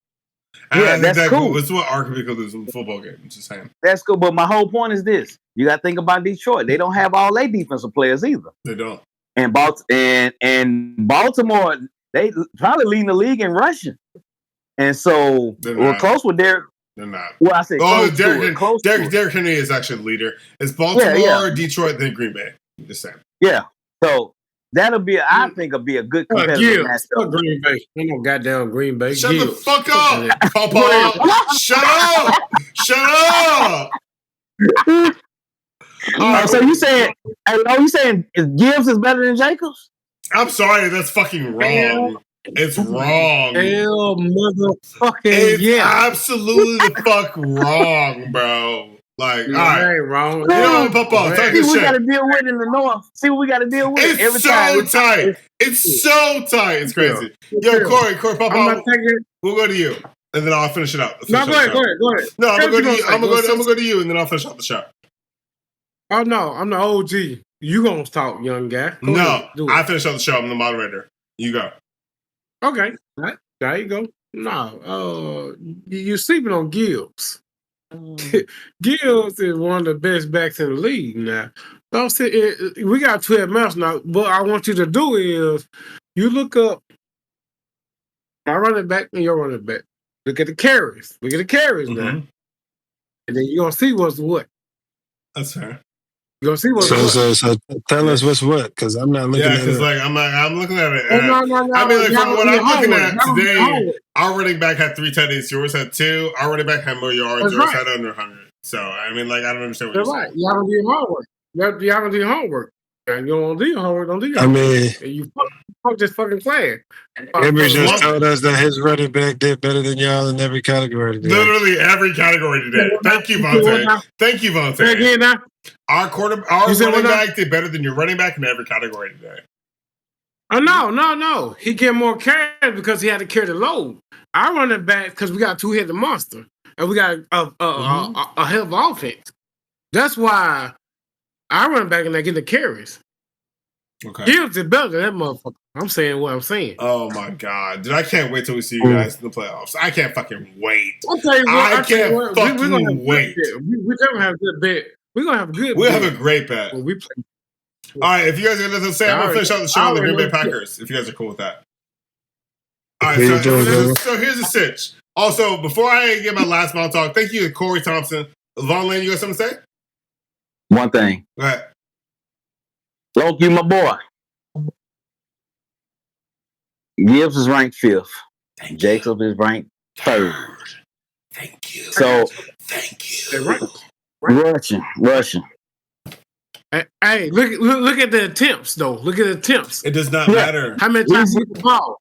Speaker 2: Yeah, that's cool.
Speaker 1: It's what arguably could lose in the football game. I'm just saying.
Speaker 2: That's cool, but my whole point is this: you got to think about Detroit. They don't have all their defensive players either.
Speaker 1: They don't.
Speaker 2: And Baltimore, they probably leading the league in rushing. And so we're close with Derrick.
Speaker 1: They're not.
Speaker 2: Well, I say
Speaker 1: Derrick Henry is actually the leader. It's Baltimore, Detroit, then Green Bay. I'm just saying.
Speaker 2: Yeah. So that'll be, I think, it'll be a good competitive matchup.
Speaker 5: Green Bay. I'm on goddamn Green Bay.
Speaker 1: Shut the fuck up, Papa. Shut up. Shut up.
Speaker 2: So you saying Gibbs is better than Jacobs?
Speaker 1: I'm sorry, that's fucking wrong. It's wrong.
Speaker 5: Hell, motherfucking
Speaker 1: it's absolutely the fuck wrong, bro. Like, all right,
Speaker 5: ain't wrong.
Speaker 1: You know, Papa, talk
Speaker 2: see what we got to deal with in the North. See what we got to deal with.
Speaker 1: It's so tight. It's so tight. It's crazy. Yo, Corey, Papa, we'll go to you, and then I'll finish it out.
Speaker 5: No, go ahead.
Speaker 1: No, I'm gonna go to you. I'm gonna go to you, and then I'll finish out the show.
Speaker 5: Oh no, I'm the OG. You gonna talk, young guy?
Speaker 1: I finish out the show. I'm the moderator. You go.
Speaker 5: Okay, right. There you go. No, you sleeping on Gibbs. Gibbs is one of the best backs in the league now. Don't say we got 12 months now. What I want you to do is you look up my running back and your running back. Look at the carries. Now, and then you're gonna see what's what.
Speaker 1: That's fair.
Speaker 5: You're gonna see what's what.
Speaker 3: So tell us what's what, because I'm not looking at it.
Speaker 1: Yeah, because I'm looking at it.
Speaker 5: No.
Speaker 1: I mean, like, from what I'm looking at today, our running back had 3 TDs. Yours had 2. Our running back had more yards. Yours had under 100. So, I mean, like, I don't understand what you're saying.
Speaker 5: Y'all gonna do your homework. Y'all gonna do your homework. And you don't do your homework, don't do your
Speaker 3: homework.
Speaker 5: I mean, you fuck this fucking plan.
Speaker 3: Imorie just told us that his running back did better than y'all in every category today.
Speaker 1: Literally every category today. Thank you, Vante. Thank you, Vante.
Speaker 5: Say again now.
Speaker 1: Our running back did better than your running back in every category today.
Speaker 5: Oh, no. He get more carries because he had to carry the load. Our running back, because we got 2-headed monster. And we got a hell of offense. That's why I run back and I get the carries.
Speaker 1: Okay.
Speaker 5: Gibbs is better than that motherfucker. I'm saying what I'm saying.
Speaker 1: Oh my God. Dude, I can't wait till we see you guys in the playoffs. I can't fucking wait.
Speaker 5: I'll tell you what,
Speaker 1: I can't fucking wait.
Speaker 5: We're gonna have a good bet. We're gonna have a good bet.
Speaker 1: We'll have a great bet.
Speaker 5: When we play.
Speaker 1: All right, if you guys got nothing to say, I'm gonna finish out the show on the Green Bay Packers. If you guys are cool with that. All right, so here's the sitch. Also, before I get my last mouth talk, thank you to Corey Thompson. Lavon Lane, you got something to say?
Speaker 2: One thing.
Speaker 1: Go ahead.
Speaker 2: Loki, my boy. Gibbs is ranked 5th. Jacob is ranked 3rd.
Speaker 1: Thank you.
Speaker 2: So,
Speaker 1: thank you.
Speaker 2: Rushing.
Speaker 5: Hey, look at the attempts, though. Look at the attempts.
Speaker 1: It does not matter.
Speaker 5: How many times you the ball?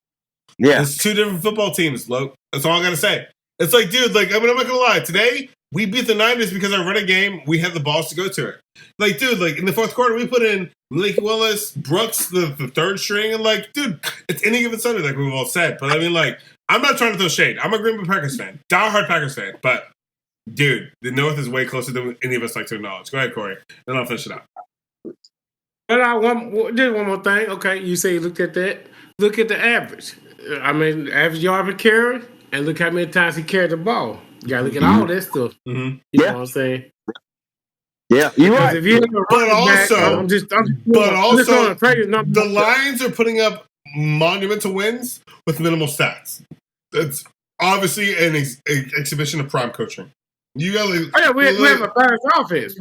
Speaker 2: Yeah.
Speaker 1: It's 2 different football teams, Loke. That's all I gotta say. It's like, dude, like, I mean, I'm not gonna lie. Today, we beat the Niners because our running game, we had the balls to go to it. Like, dude, like, in the 4th quarter, we put in Malik Willis, Brooks, the 3rd string, and, like, dude, it's any given Sunday, like we've all said. But, I mean, like, I'm not trying to throw shade. I'm a Green Bay Packers fan. Diehard Packers fan. But, dude, the North is way closer than any of us like to acknowledge. Go ahead, Corey. Then I'll finish it up.
Speaker 5: But I did one more thing. Okay, you say you looked at that. Look at the average. I mean, average yard per carry, and look how many times he carried the ball. You gotta look at all that stuff.
Speaker 1: Mm-hmm.
Speaker 5: You know what I'm saying?
Speaker 2: Yeah, you're right.
Speaker 1: But also, the Lions are putting up monumental wins with minimal stats. That's obviously an exhibition of prime coaching. You got
Speaker 5: we have a balanced offense.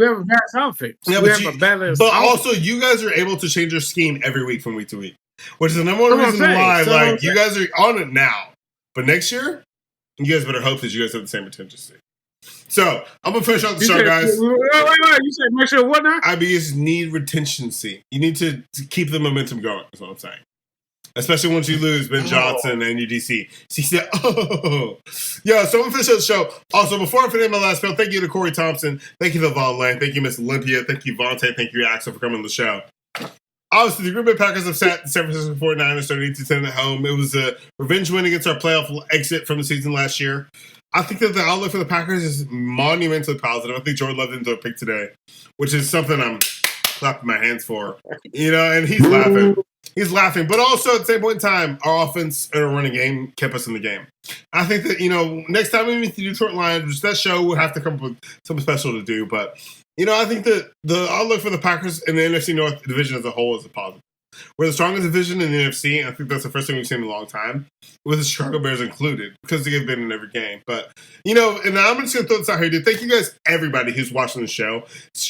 Speaker 1: Yeah, but also, you guys are able to change your scheme every week from week to week, which is the number one reason why. Like, you guys are on it now, but next year, you guys better hope that you guys have the same attention. So I'm gonna finish out the show, guys.
Speaker 5: Wait. You said make sure what now?
Speaker 1: I just need retention. You need to keep the momentum going. That's what I'm saying. Especially once you lose Ben Johnson and UDC. She said, Yeah, so I'm going to finish out the show. Also, before I finish my last spell, thank you to Corey Thompson. Thank you to Lavon Lane. Thank you, Miss Olympia. Thank you, Vante. Thank you, Axel, for coming on the show. Obviously, the Green Bay Packers have sat the San Francisco 49ers 38-10 at home. It was a revenge win against our playoff exit from the season last year. I think that the outlook for the Packers is monumentally positive. I think Jordan Love didn't throw a pick today, which is something I'm clapping my hands for. You know, and he's laughing. He's laughing. But also, at the same point in time, our offense and our running game kept us in the game. I think that, next time we meet the Detroit Lions, which that show will have to come up with something special to do. But, I think that the outlook for the Packers and the NFC North division as a whole is a positive. We're the strongest division in the NFC, and I think that's the first thing we've seen in a long time, with the Chicago Bears included, because they've been in every game. But, and I'm just going to throw this out here, dude. Thank you guys, everybody who's watching the show.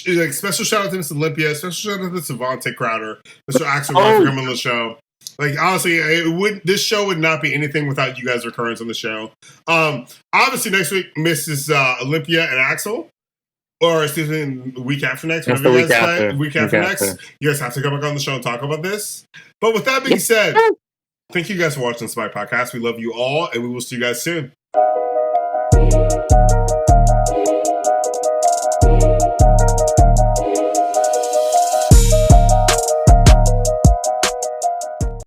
Speaker 1: Like, special shout out to Miss Olympia, special shout out to Vante Crowder, Mr. Axel for coming on the show. Like, honestly, this show would not be anything without you guys' recurrence on the show. Obviously, next week, Mrs. Olympia and Axel. Or, excuse me, the week after next.
Speaker 6: That's the week after.
Speaker 1: Week after next. You guys have to come back on the show and talk about this. But with that being said, thank you guys for watching the Spy Podcast. We love you all, and we will see you guys soon.